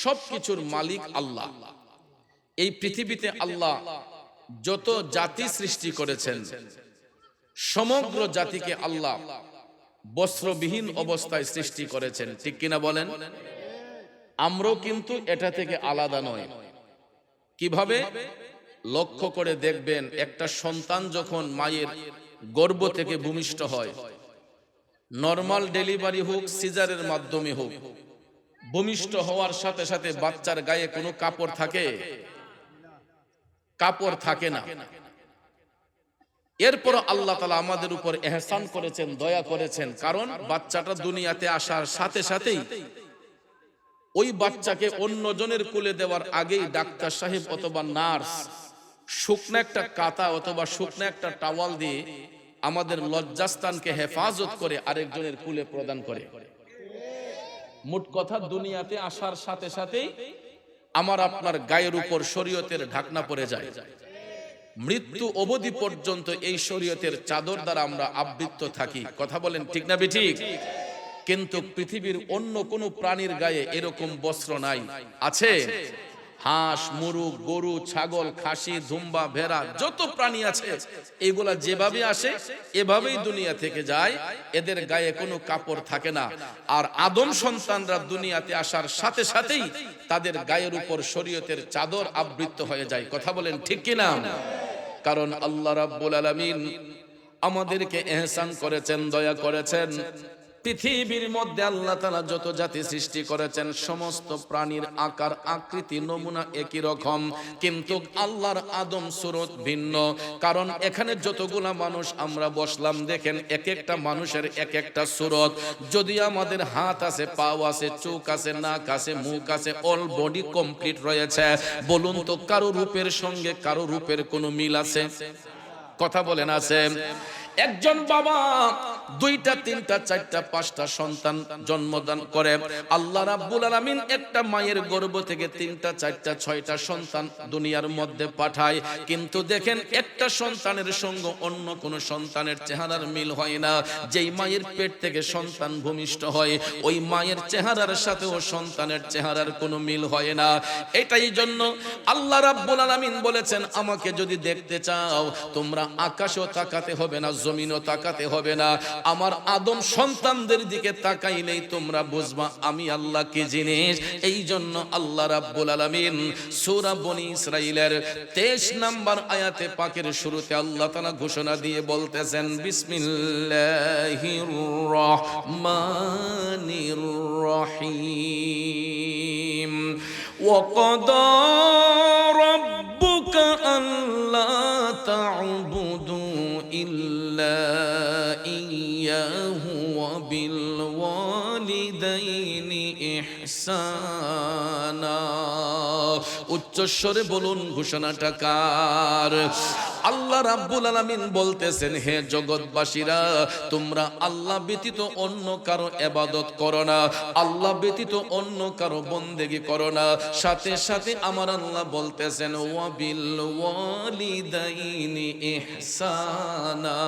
সবকিছুর মালিক আল্লাহ। এই পৃথিবীতে আল্লাহ যত জাতি সৃষ্টি করেছেন, সমগ্র জাতিকে আল্লাহ বস্ত্রবিহীন অবস্থায় সৃষ্টি করেছেন, ঠিক কিনা বলেন? আমরাও কিন্তু এটা থেকে আলাদা নয়। কিভাবে? লক্ষ্য করে দেখবেন, একটা সন্তান যখন মায়ের গর্ভ থেকে ভূমিষ্ঠ হয়, নরমাল ডেলিভারি হোক সিজারের মাধ্যমে হোক, ভূমিষ্ঠ হওয়ার সাথে সাথে বাচ্চার গায়ে কোনো কাপড় থাকে? কাপড় থাকে না। এরপর আল্লাহ তাআলা আমাদের উপর ইহসান করেছেন, দয়া করেছেন। কারণ বাচ্চাটা দুনিয়াতে আসার সাথে সাথেই ওই বাচ্চাকে অন্যজনের কোলে দেওয়ার আগেই ডাক্তার সাহেব অথবা নার্স শুকনো একটা কাঁথা অথবা শুকনো একটা টাওয়াল দিয়ে আমাদের লজ্জাস্থানকে হেফাজত করে আরেকজনের কোলে প্রদান করে। মোট কথা, দুনিয়াতে আসার সাথে সাথেই আমার আপনার গায়ের উপর শরীয়তের ঢাকনা পড়ে যায়। মৃত্যু অবধি পর্যন্ত এই শরীয়তের চাদর দ্বারা আমরা আবৃত থাকি। কথা বলেন ঠিক না বেঠিক? কিন্তু পৃথিবীর অন্য কোন প্রাণীর গায়ে এরকম বস্ত্র নাই। আছে? হাঁস, মুরগ, গরু, ছাগল, খাসি, দুম্বা, ভেড়া, যত প্রাণী আছে এগুলা যেভাবে আসে এভাবেই দুনিয়া থেকে যায়। এদের গায়ে কোনো কাপড় থাকে না। আর আদম সন্তানরা দুনিয়াতে আসার সাথে সাথেই তাদের গায়ের উপর শরীয়তের চাদর আবৃত হয়ে যায়। কথা বলেন ঠিক কিনা? কারণ আল্লাহ রাব্বুল আলামিন আমাদেরকে ইহসান করেছেন, দয়া করেছেন। পৃথিবীর মধ্যে আল্লাহ তাআলা যত জাতি সৃষ্টি করেছেন, সমস্ত প্রাণীর আকার, আকৃতি, নমুনা একই রকম, কিন্তু আল্লাহর আদম সুরত ভিন্ন। কারণ এখানে যতগুলা মানুষ আমরা বসলাম, দেখেন এক একটা মানুষের এক একটা সুরত। যদি আমাদের হাত আছে, পাও আছে, চোখ আছে, নাক আছে, মুখ আছে, অল বডি কমপ্লিট রয়েছে, বলুন তো কারো রূপের সঙ্গে কারো রূপের কোনো মিল আছে? কথা বলেন আছে? একজন বাবা দুইটা, তিনটা, চারটা, পাঁচটা সন্তান জন্মদান করে। আল্লাহ রাব্বুল আলামিন একটা মায়ের গর্ভ থেকে তিনটা, চারটা, ছয়টা সন্তান দুনিয়ার মধ্যে পাঠায়। কিন্তু দেখেন একটা সন্তানের সঙ্গে অন্য কোন সন্তানের চেহারার মিল হয় না। যেই মায়ের পেট থেকে সন্তান ভূমিষ্ঠ হয়, ওই মায়ের চেহারার সাথেও সন্তানের চেহারার কোনো মিল হয় না। এটাই জন্য আল্লাহ রাব্বুল আলামিন বলেছেন, আমাকে যদি দেখতে চাও তোমরা আকাশও তাকাতে হবে না, জমিনও তাকাতে হবে না, আমার আদম সন্তানদের দিকে তাকাইলেই তোমরা বুঝবা আমি আল্লাহ কি জিনিস। এই জন্য আল্লাহ রাব্বুল আলামিন সূরা বনী ইসরাঈলের 23 নম্বর আয়াতে পাকের শুরুতে আল্লাহ তাআলা ঘোষণা দিয়ে বলতেছেন, বিসমিল্লাহির রহমানির রহিম, ওয়া ক্বাদা রাব্বুকা আল্লা তা'বুদু ইল্লা ইয়াহু ওয়া বিল ওয়ালিদাইনি ইহসানা। উচ্চস্বরে বলুন, ঘোষণাটা কার? আল্লাহ রাব্বুল আলামিন বলতেছেন, হে জগৎবাসীরা, তোমরা আল্লাহ ব্যতীত অন্য কারো ইবাদত করো না, আল্লাহ ব্যতীত অন্য কারো বন্দেগী করো না। সাথে সাথে আমার আল্লাহ বলতেছেন, ওয়া বিল ওয়ালিদাইনি ইহসানা,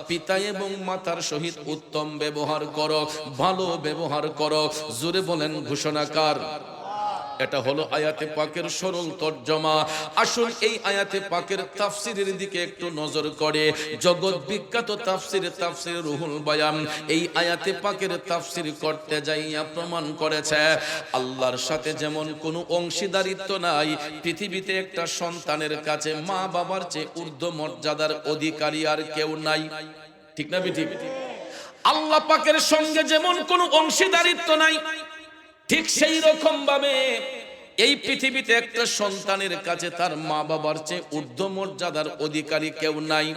পিতা এবং মাতার সহিত উত্তম ব্যবহার করো, ভালো ব্যবহার করো। জোরে বলেন, ঘোষণা কার? এটা হলো আয়াতে পাকের সরল তরজমা। আসুন এই আয়াতে পাকের তাফসীরের দিকে একটু নজর করে। জগৎ বিখ্যাত তাফসীর রুহুল বায়ান এই আয়াতে পাকের তাফসীর করতে যাইয়া প্রমাণ করেছে, আল্লাহর সাথে যেমন কোনো অংশীদারিত্ব নাই, পৃথিবীতে একটা সন্তানের কাছে মা বাবার চেয়ে ঊর্ধ্ব মর্যাদার অধিকারী আর কেউ নাই। ঠিক না বেঠিক? আল্লাহ পাকের সঙ্গে যেমন কোনো অংশীদারিত্ব নাই, ঠিক সেই রকম ভাবে এই পৃথিবীতে একটা সন্তানের কাছে তার মা বাবার চেয়ে ঊর্ধ্ব মর্যাদার অধিকারী কেউ নাই।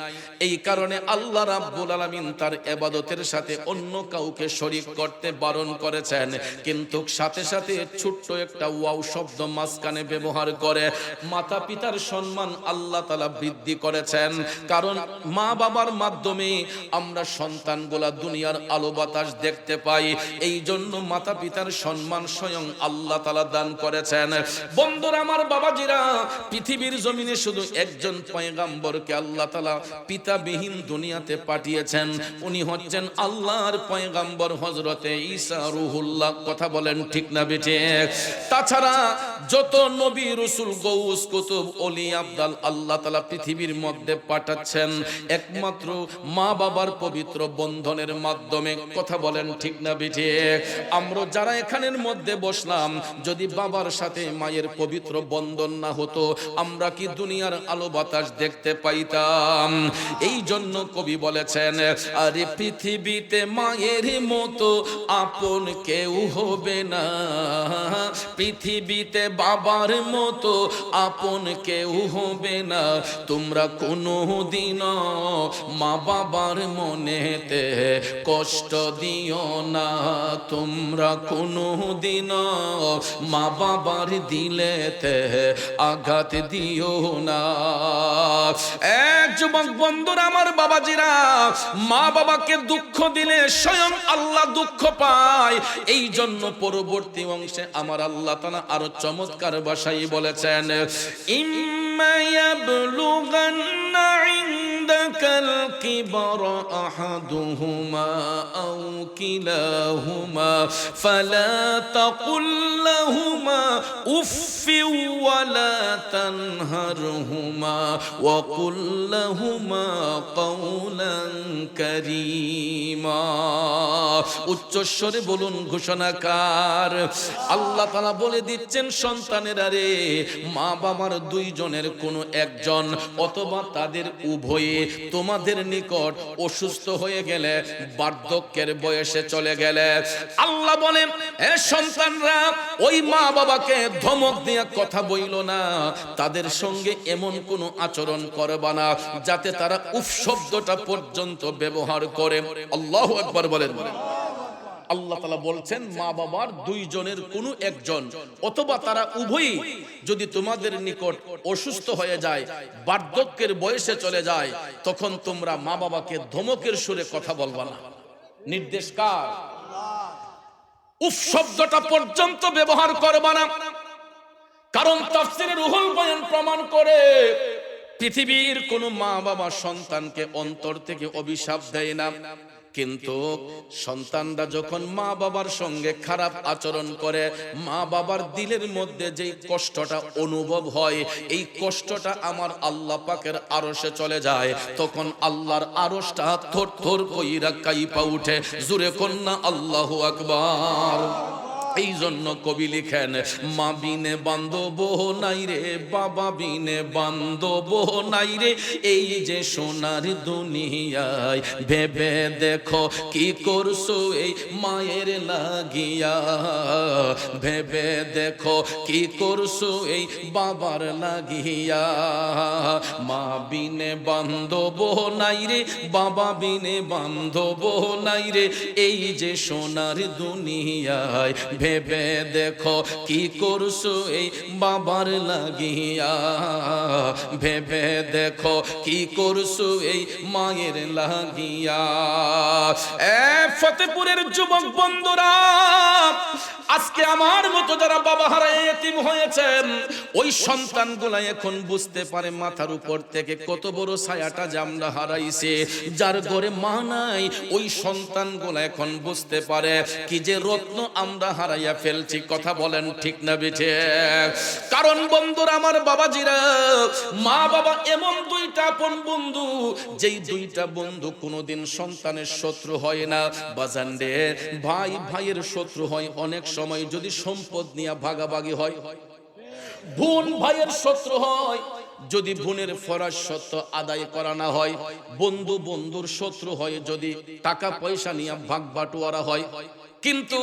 এই কারণে আল্লাহ রাব্বুল আলামিন তার ইবাদতের সাথে অন্য কাউকে শরীক করতে বারণ করেছেন। কিন্তু সাথে সাথে ছোট্ট একটা ওয়াও শব্দ মাঝখানে ব্যবহার করে মাতা পিতার সম্মান আল্লাহ তাআলা বৃদ্ধি করেছেন। কারণ মা বাবার মাধ্যমে আমরা সন্তানগুলা দুনিয়ার আলো বাতাস দেখতে পাই। এই জন্য মাতা পিতার সম্মান স্বয়ং আল্লাহ তাআলা দান করেছেন। বন্ধুরা আমার, বাবাজিরা, পৃথিবীর জমিনে শুধু একজন পয়গাম্বরকে আল্লাহ তাআলা পিতাবিহীন দুনিয়াতে পাঠিয়েছেন। উনি হচ্ছেন আল্লাহর পয়গাম্বর হযরতে ঈসা রূহুল্লাহ। কথা বলেন ঠিক না বেঠে? তাছাড়া যত নবী রাসূল গৌস কুতুব ওলি আব্দাল আল্লাহ তাআলা পৃথিবীর মধ্যে পাঠাচ্ছেন একমাত্র মা বাবার পবিত্র বন্ধনের মাধ্যমে। কথা বলেন ঠিক না বেঠে? আমরা যারা এখানের মধ্যে বসলাম, যদি বাবার সাথে মায়ের পবিত্র বন্ধন না হতো, আমরা কি দুনিয়ার আলো বাতাস দেখতে পাইতাম? এই জন্য কবি বলেছেন, আরে পৃথিবীতে মায়ের মতো আপন কেউ হবে না, পৃথিবীতে বাবার মতো আপন কেউ হবে না। তোমরা কোনো দিন মা বাবার মনেতে কষ্ট দিও না, তোমরা কোনো দিন মা বাবার দিলেতে আঘাত দিও না। এক যুবক বন্ধুরা আমার, বাবাজিরা, মা বাবাকে দুঃখ দিলে স্বয়ং আল্লাহ দুঃখ পায়। এই জন্য পরবর্তী অংশে আমার আল্লাহ তাআলা আরো চমৎকার ভাষায় বলেছেন, ইম্মা ইয়াবলুগান্না ইনদাকাল কিবরা আহাদুহুমা আও কিলাহুমা ফালা তাকুল লাহুমা উফফিন ওয়ালা তানহারহুমা ওয়া কুল লাহুমা কাওলান কারীমা। উচ্চস্বরে বলুন ঘোষণাকার। আল্লাহ তাআলা বলে দিচ্ছেন, সন্তানেরা রে, মা বাবার দুইজনের কোনো একজন অথবা তাদের উভয়ে তোমাদের নিকট অসুস্থ হয়ে গেলে, বার্ধক্যের বয়সে চলে গেলে, আল্লাহ বলেন, এ সন্তানরা, ওই মা বাবাকে ধমক দিয়ে কথা বইল না, তাদের সঙ্গে এমন কোনো আচরণ করবা না যাতে তারা উফ শব্দটা পর্যন্ত ব্যবহার করে। আল্লাহু আকবার বলেন। আল্লাহ তাআলা বলছেন, মা বাবার দুইজনের কোনো একজন অথবা তারা উভয়ই যদি তোমাদের নিকট অসুস্থ হয়ে যায়, বার্ধক্যের বয়সে চলে যায়, তখন তোমরা মা বাবাকে ধমকের সুরে কথা বলবা না। নির্দেশ কার? উফ শব্দটা পর্যন্ত ব্যবহার করবা না। কারণ তাফসীরে রুহুল বয়ান প্রমাণ করে, পৃথিবীর কোন মা বাবা সন্তানকে অন্তর থেকে অভিশাপ দেয় না, কিন্তু সন্তানরা যখন মা বাবার সঙ্গে খারাপ আচরণ করে, মা বাবার দিলের মধ্যে যে কষ্টটা অনুভব হয়, এই কষ্টটা আমার আল্লাহ পাকের আরশে চলে যায়। তখন আল্লাহর আরশটা থরথর কইরা কাইপা উঠে। জোরে কন্যা আল্লাহু আকবার। এই জন্য কবি লিখেন, মা বিনে বান্ধব নাই রে, বাবা বিনে বান্ধব নাই রে, এই যে সোনার দুনিয়ায় ভেবে দেখো কি করছো এই মায়ের লাগিয়া, ভেবে দেখো কি করছো এই বাবার লাগিয়া। মা বিনে বান্ধব নাই রে, বাবা বিনে বান্ধব নাই রে, এই যে সোনার দুনিয়ায় ভেবে দেখো কি করছো এই বাবার লাগিয়া, ভেবে দেখো কি করছো এই মায়ের লাগিয়া। ফতেপুরের যুবক বন্ধুরা, আজকে আমার মতো যারা বাবা হারায় এতিম হয়েছেন, ওই সন্তানগুলা এখন বুঝতে পারে মাথার উপর থেকে কত বড় ছায়াটা যে আমরা হারাইছে। যার ঘরে মা নাই, ওই সন্তানগুলা এখন বুঝতে পারে কি যে রত্ন আমরা হারাইয়া ফেলছি। কথা বলেন ঠিক না বেঠে? কারণ বন্ধুরা আমার, বাবাজিরা, মা বাবা এমন দুইটা আপন বন্ধু, যেই দুইটা বন্ধু কোনোদিন সন্তানের শত্রু হয় না। বাজান রে, ভাই ভাইয়ের শত্রু হয় অনেক সময় যদি সম্পদ নিয়ে ভাগাভাগি হয়, বোন ভাইয়ের শত্রু হয় যদি বোনের ফরজ সত্য আদায় করা না হয়, বন্ধু বন্ধুর শত্রু হয় যদি টাকা পয়সা নিয়ে ভাগ বাটোয়ারা হয়। কিন্তু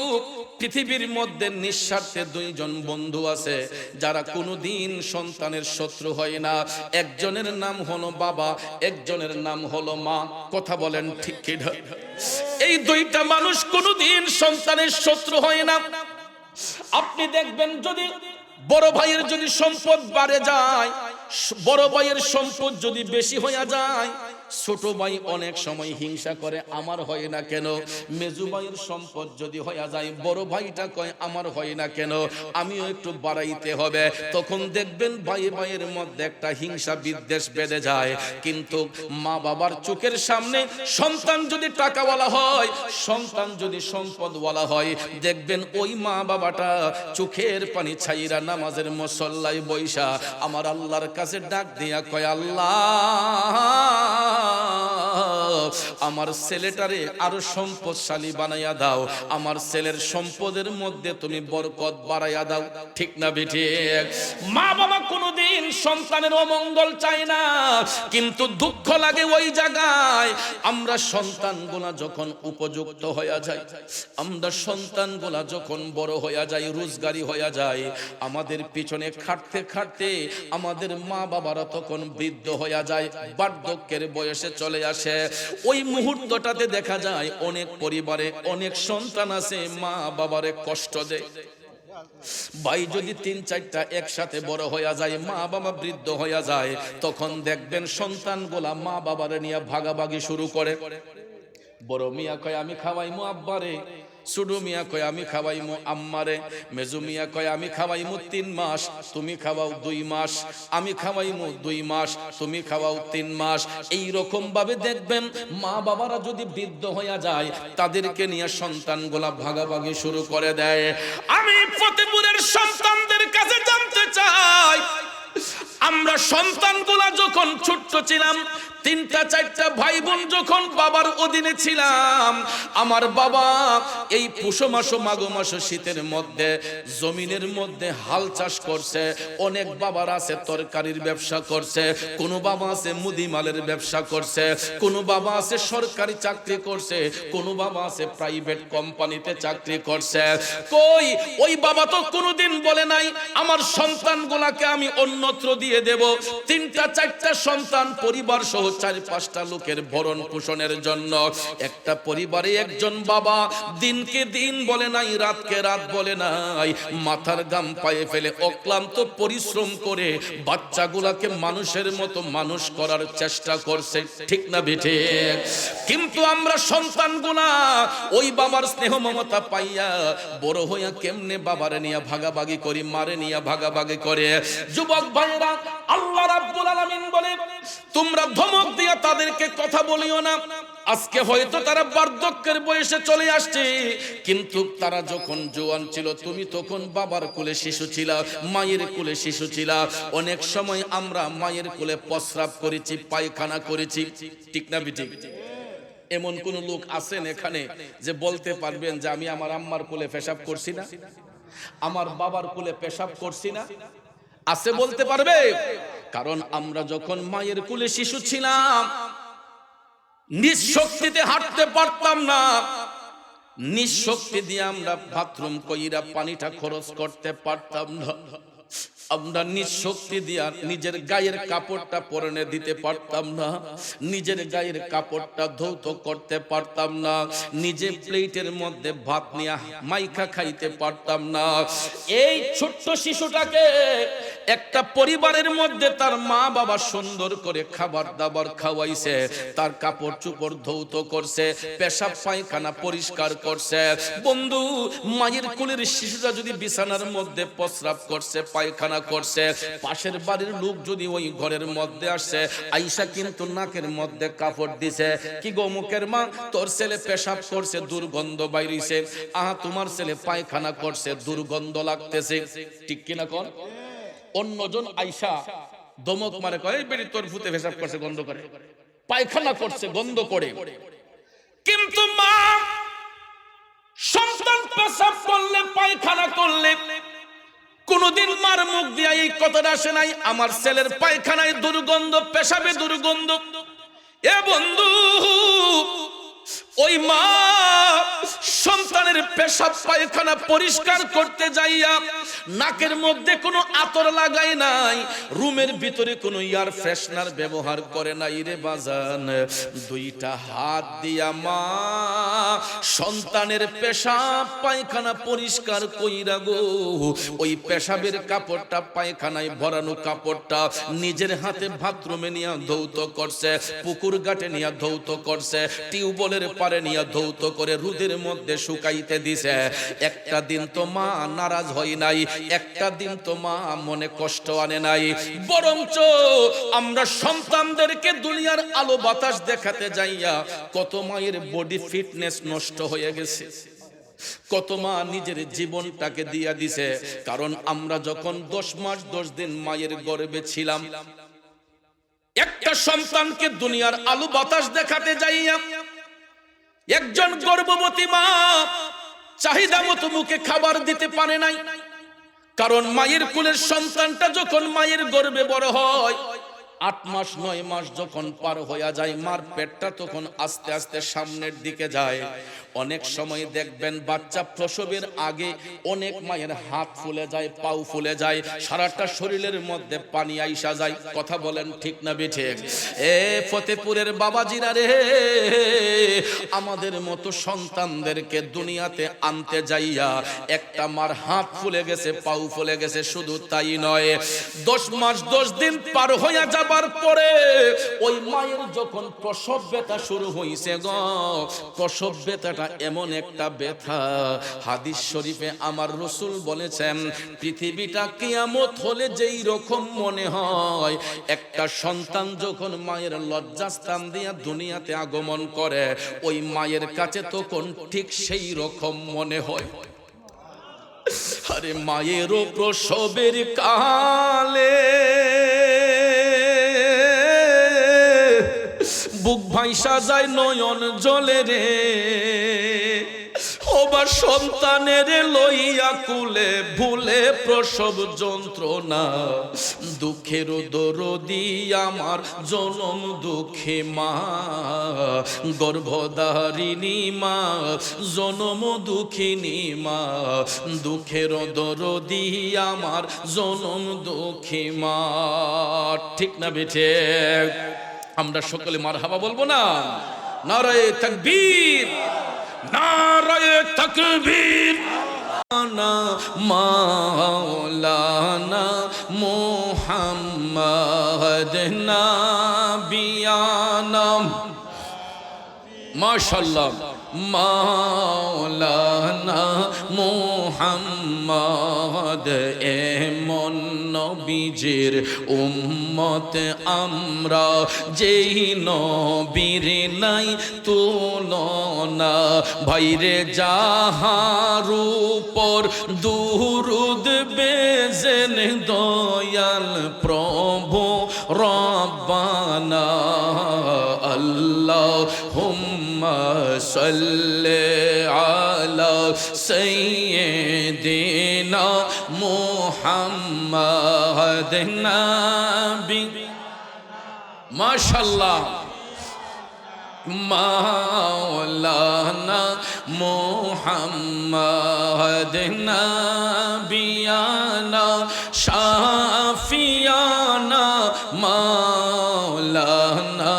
পৃথিবীর মধ্যে নিঃস্বার্থে দুইজন বন্ধু আছে যারা কোনোদিন সন্তানের শত্রু হয় না। একজনের নাম হলো বাবা, একজনের নাম হলো মা। কথা বলেন ঠিক কি না? এই দুইটা মানুষ কোনোদিন সন্তানের শত্রু হয় না। আপনি দেখবেন, যদি বড় ভাইয়ের যদি সম্পদ বাড়ে যায়, বড় ভাইয়ের সম্পদ যদি বেশি হয়ে যায়, ছোট ভাই অনেক সময় হিংসা করে, আমার হয় না কেন? মেজু ভাইয়ের সম্পদ যদি হয়ে যায়, বড় ভাইটা কয় আমার হয় না কেন, আমিও একটু বাড়াইতে হবে। তখন দেখবেন ভাই ভাইয়ের মধ্যে একটা হিংসা বিদ্বেষ বেঁধে যায়। কিন্তু মা বাবার চোখের সামনে সন্তান যদি টাকাওয়ালা হয়, সন্তান যদি সম্পদওয়ালা হয়, দেখবেন ওই মা বাবাটা চোখের পানি ছাইরা নামাজের মুসল্লায় বৈশা আমার আল্লাহর কাছে ডাক দিয়া কয়, আল্লাহ আমার ছেলেটারে আরো সম্পদশালী বানাইয়া দাও, আমার ছেলের সম্পদের মধ্যে তুমি বরকত বাড়াইয়া দাও। ঠিক না বেঠিক? মা বাবা কোনোদিন সন্তানের অমঙ্গল চায় না, কিন্তু দুঃখ লাগে ওই জায়গায় আমরা সন্তানগুলা যখন উপযুক্ত হইয়া যায়, আমরা সন্তানগুলা যখন বড় হইয়া যায়, রোজগারি হইয়া যায়, আমাদের পিছনে খাটতে খাটতে আমাদের মা বাবারা তখন বৃদ্ধ হইয়া যায়, বার্ধক্যের বয়সে চলে আসে। ওই মুহূর্তটাতে দেখা যায় অনেক পরিবারে অনেক সন্তান আছে মা বাবারে কষ্ট দেয়। ভাই যদি ৩-৪টা একসাথে বড় হইয়া যায়, মা বাবা বৃদ্ধ হইয়া যায়, তখন দেখবেন সন্তানগুলা মা বাবারে নিয়ে ভাগাভাগি শুরু করে। বড় মিয়া কয় আমি খাওয়াইমু আব্বারে, ছোট মিয়া কয় আমি খাওয়াইমু আম্মারে, মেজু মিয়া কয় আমি খাওয়াইমু ৩ মাস, তুমি খাওয়াও ২ মাস, আমি খাওয়াইমু ২ মাস, তুমি খাওয়াও ৩ মাস। এই রকম ভাবে দেখবেন মা বাবারা যদি বৃদ্ধ হইয়া যায়, তাদেরকে নিয়ে সন্তানগুলা ভাগাভাগি শুরু করে দেয়। আমি ফতেপুরের সন্তানদের কাছে জানতে চাই, আমরা সন্তানগুলা যখন ছোট্ট ছিলাম, ৩টা-৪টা ভাই বোন যখন বাবার অধীনে ছিলাম, আমার বাবা এই পুষ মাস মাঘ মাস শীতের মধ্যে জমিনের মধ্যে হাল চাষ করছে। অনেক বাবার আছে তরকারির ব্যবসা করছে, কোন বাবা আছে মুদিমালের ব্যবসা করছে, কোন বাবা আছে সরকারি চাকরি করছে, কোন বাবা আছে প্রাইভেট কোম্পানিতে চাকরি করছে। কই ওই বাবা তো কোনোদিন বলে নাই আমার সন্তানগুলাকে আমি অন্যত্র দিয়ে দেব। ৩টা-৪টা সন্তান পরিবার সহ ৪-৫টা লোকের ভরণ পোষণের জন্য একটা পরিবারে একজন বাবা দিনকে দিন বলে নাই, রাতকে রাত বলে নাই, মাথার ঘাম পায়ে ফেলে অক্লান্ত পরিশ্রম করে বাচ্চাগুলাকে মানুষের মতো মানুষ করার চেষ্টা করছে। ঠিক না বেঠিক? কিন্তু আমরা সন্তানগুলা ওই বাবার স্নেহ মমতা পাইয়া বড় হইয়া কেমনে বাবারে নিয়ে ভাগাভাগি করি, মারে নিয়ে ভাগাভাগি করে। যুবক ভাইরা, আল্লাহ রাব্বুল আলামিন বলে তোমরা ধমক দিয়া তাদেরকে কথা বলিও না। আজকে হয়তো তারা বার্ধক্যের বয়সে চলে আসছে, কিন্তু তারা যখন জোয়ান ছিল, তুমি তখন বাবার কোলে শিশু ছিলা, মায়ের কোলে শিশু ছিলা। অনেক সময় আমরা মায়ের কোলে প্রস্রাব করেছি, পায়খানা করেছি। ঠিক না বেঠিক? এমন কোন লোক আছেন এখানে যে বলতে পারবেন যে আমি আমার আম্মার কোলে পেশাব করছি না, আমার বাবার কোলে পেশাব করছি না? আছে বলতে পারবে? কারণ আমরা যখন মায়ের কোলে শিশু ছিলাম, নিঃশক্তিতে হাঁটতে পারতাম না, নিঃশক্তি দিয়ে আমরা বাথরুম কইরা পানিটা খরচ করতে পারতাম না, আমরা নিঃশক্তি দিয়া নিজের গায়ের কাপড়টা পরনে দিতে পারতাম না, নিজের গায়ের কাপড়টা ধৌত করতে পারতাম না, নিজে প্লেটের মধ্যে ভাত নিয়ে মাইখা খাইতে পারতাম না। এই ছোট্ট শিশুটাকে একটা পরিবারের মধ্যে তার মা বাবা সুন্দর করে খাবার দাবার খাওয়াইছে, তার কাপড় চোপড় ধৌত করছে, পেশাব পায়খানা পরিষ্কার করছে। বন্ধু, মায়ের কোলের শিশুরা যদি বিছানার মধ্যে প্রস্রাব করছে, পায়খানা করছে, পাশের বাড়ির লোক যদি ওই ঘরের মধ্যে আসছে, আইসা কিন্তু নাকের মধ্যে কাপড় দিছে, কি গো মুখের মা, তোর ছেলে পেশাব করছে, দুর্গন্ধ বাইরিছে, আহা তোমার ছেলে পায়খানা করছে, দুর্গন্ধ লাগতেছে। ঠিক কিনা কোন? অন্যজন আইসা দমক মারে, কয় বেরি তোর ভূতে পেশাব করছে, গন্ধ করে, পায়খানা করছে, গন্ধ করে। কিন্তু মা সন্তান পেশাব করলে, পায়খানা করলে কোনদিন মার মুখ দিয়ে এই কথাটা আসে নাই আমার ছেলের পায়খানায় দুর্গন্ধ, পেশাবে দুর্গন্ধ। এ বন্ধু, ওই মা সন্তানের পেশাব পায়খানা পরিষ্কার করতে যাইয়া নাকের মধ্যে কোনো আতর লাগায় নাই, রুমের ভিতরে কোনো এয়ার ফ্রেশনার ব্যবহার করে নাই রে বাজান, দুইটা হাত দিয়া মা সন্তানের পেশাব পায়খানা পরিষ্কার কইরা গো ওই পেশাবের কাপড়টা পায়খানায় ভরানো কাপড়টা নিজের হাতে বাথরুমে নিয়ে ধৌত করছে, পুকুর ঘাটে নিয়ে ধৌত করছে, টিউবওয়েলের পারে নিয়ে ধৌত করে রোদের মধ্যে শুকাইতে দিছে। একটা দিন তো মা নারাজ হয় নাই, একটা দিন তো মা মনে কষ্ট আনে নাই, বরঞ্চ আমরা সন্তানদেরকে দুনিয়ার আলো বাতাস দেখাতে যাইয়া কত মায়ের বডি ফিটনেস নষ্ট হয়ে গেছে, কত মা নিজের জীবনটাকে দিয়া দিছে। কারণ আমরা যখন 10 মাস 10 দিন মায়ের গর্ভে ছিলাম, একটা সন্তানকে দুনিয়ার আলো বাতাস দেখাতে যাইয়া একজন গর্ভবতী মা চাহিদা মতো মুখে খাবার দিতে পারে নাই। কারণ মায়ের কোলের সন্তানটা যখন মায়ের গর্ভে বড় হয়, 8 মাস 9 মাস যখন পার হয়ে যায়, মার পেটটা তখন আস্তে আস্তে সামনের দিকে যায়। অনেক সময় দেখবেন বাচ্চা প্রসবের আগে অনেক মায়ের হাত ফুলে যায়, পাও ফুলে যায়, সারাটা শরীরের মধ্যে পানি আইসা যায়। কথা বলেন ঠিক না বেঠিক? এ ফতেপুরের বাবাজিরা রে, আমাদের মতো সন্তানদেরকে দুনিয়াতে আনতে যাইয়া একটা মার হাত ফুলে গেছে, পাও ফুলে গেছে, শুধু তাই নয় 10 মাস 10 দিন পার হইয়া যাবার পরে ওই মায়ের যখন প্রসব ব্যথা শুরু হইছে গো, প্রসব ব্যথাটা এমন একটা ব্যথা, হাদিস শরীফে আমার রাসূল বলেছেন পৃথিবীটা কিয়ামত হলে যেই রকম মনে হয়, একটা সন্তান যখন মায়ের লজ্জাস্থান দিয়া দুনিয়াতে আগমন করে ওই মায়ের কাছে তখন ঠিক সেই রকম মনে হয়। আরে মায়েরও প্রসবের কালে বুক ভাইসা যায় নয়ন জলে রে, ওবা সন্তানের লইয়া কুলে ভুলে প্রসব যন্ত্রণা, দুঃখের দরদি আমার জনম দুঃখে মা, গর্ভধারিণী মা জনম দুঃখিনী মা, দুঃখের দরদি আমার জনম দুঃখী মা। ঠিক না বেঠে? আমরা সকলে মারহাবা বলবো না? নারায়ে তাকবীর, নারায়ে তাকবীর। মাওলানা মুহাম্মদ নাবিয়ানা, মাশাআল্লাহ, মাওলানা মুহাম্মদ এমন নবীজির উম্মত আমরা, যেই নবীর নাই তুলনা, ভাইরে যাহার উপর দুরুদ বেজেন দয়াল প্রভু রব্বানা, আল্লাহুম্মা সাল্লি আলা সাইয়্যিদিনা মুহাম্মদ নাবি। মাশাআল্লাহ, মাওলানা মুহাম্মদ নাবিয়ানা শাফিয়ানা, মাওলানা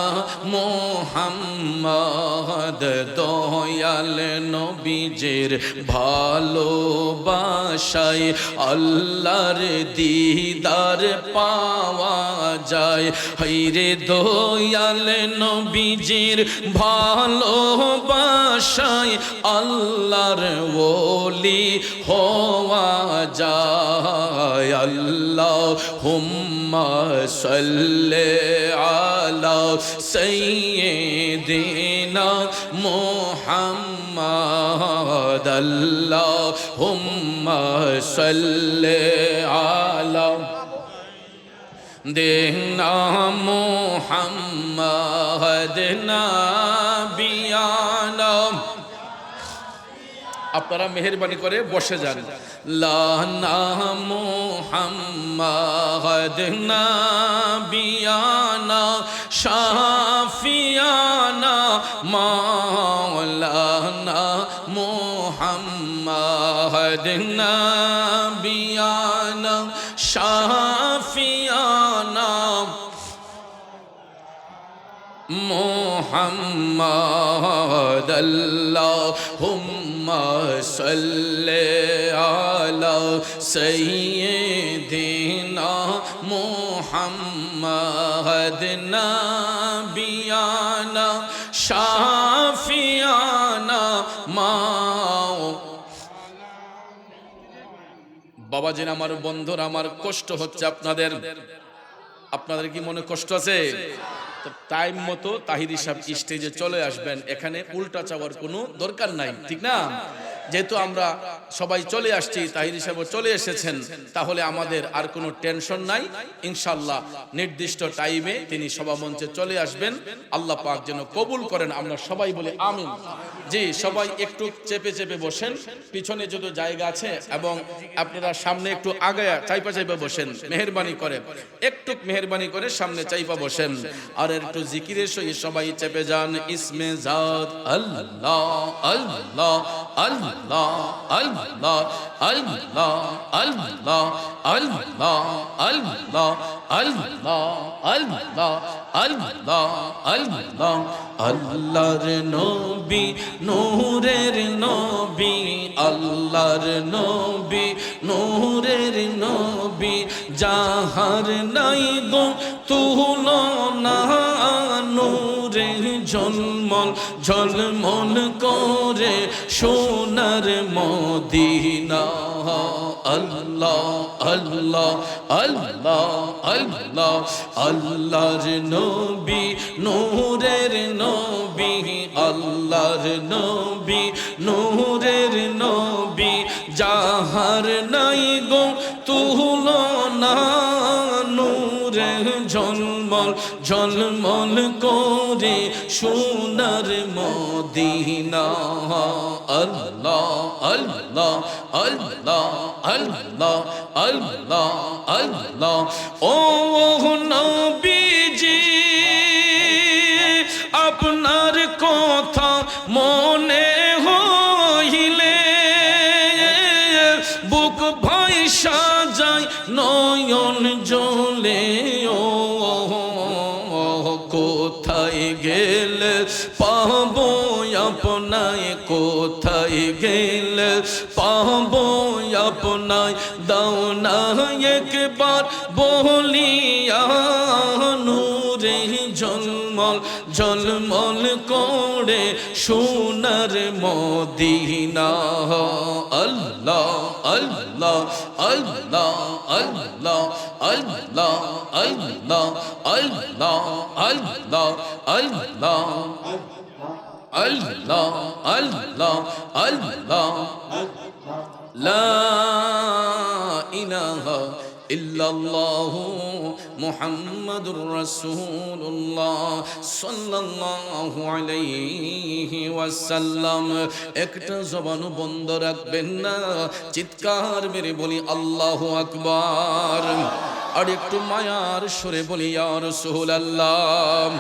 মুহাম্মদ দয়াল নবীজির ভালোবাসায় আল্লাহর দিদার পাওয়া যায়। হায়রে দয়াল নবীজির ভালোবাসায় আল্লাহর ওলি হওয়া যায়। আল্লাহুম্মা সাল্লি আলা সাইয়্যিদিনা মুহাম্মদ, আল্লাহুম্মা সাল্লি আলা দেনা মুহাম্মদ নাবিয়ানা। আপনারা মেহেরবানি করে বসে যান। লানা মুহাম্মদ নাবিয়ানা শাফিয়ানা, মাওলানা هدنا بيانا شافيانا محمد اللهم صل على سيدنا محمد نبينا شافيانا ما বাবাজির আমার বন্ধুরা আমার কষ্ট হচ্ছে আপনাদের কি মনে কষ্ট আছে? তো টাইম মতো তাহিরি সাহেব স্টেজে চলে আসবেন, এখানে উল্টা চাওয়ার কোনো দরকার নাই, ঠিক না? যেহেতু আমরা সবাই চলে আসছি, তাহিরি সাহেব চলে এসেছেন, তাহলে আমাদের আর কোনো টেনশন নাই। ইনশাআল্লাহ নির্দিষ্ট টাইমে তিনি সভামঞ্চে চলে আসবেন। আল্লাহ পাক যেন কবুল করেন, আমরা সবাই বলি আমিন। জি, সবাই একটু চেপে চেপে বসেন, পিছনে যত জায়গা আছে, এবং আপনারা সামনে একটু আগায়া চাইপা চাইপা বসেন, মেহেরবানি করে একটু মেহেরবানি করে সামনে চাইপা বসেন। আর একটু জিকিরের সহিত সবাই চেপে যান। ইসমে জাত আল্লাহ আল্লাহ আল্লাহ আল্লাহ আল্লাহ আল্লাহ আল্লাহ আল্লাহ আল্লাহ আল্লাহ আল্লাহ আল্লাহ আল্লাহর নবী নূরের নবী আল্লাহর নবী নূরের নবী যাহার নাই গো তুলনা নূরে ঝলমল ঝলমল করে সোনার মদিনা আল্লাহ আল্লাহ আল্লাহ আল্লাহ আল্লাহর নবী নূরের নবী আল্লাহর নবী নূরের নবী যাহার নাই গো তুলনা নূরে ঝলমল ঝলমল করে সোনার মদিনা আল্লাহ আল্লাহ আল্লাহ আল্লাহ আল্লাহ আল্লাহ ও নবীজি আপনার কথা মনে হইলে বুক ভয় সাজায় নয়ন জ্বলে ও কোথায় গেলে পাবো আপনায় কোথায় গেলে পাবো আপনায় দাও না একবার বলিয়া নূরে ঝলমল ঝলমল করে সোনার মদিনা আল্লাহ আল্লাহ আল্লাহ আল্লাহ আল্লাহ আল্লাহ আল্লাহ আল্লাহ আল্লাহ আল্লাহ আল্লাহ আল্লাহ লা ইলাহা ইল্লাল্লাহু মুহাম্মাদুর রাসূলুল্লাহ সাল্লাল্লাহু আলাইহি ওয়াসাল্লাম। একটা জবান বন্ধ রাখবেন না, চিৎকার মেরে বলি আল্লাহু আকবার। আর একটু মায়ার সুরে বলি ইয়া রাসূলুল্লাহ।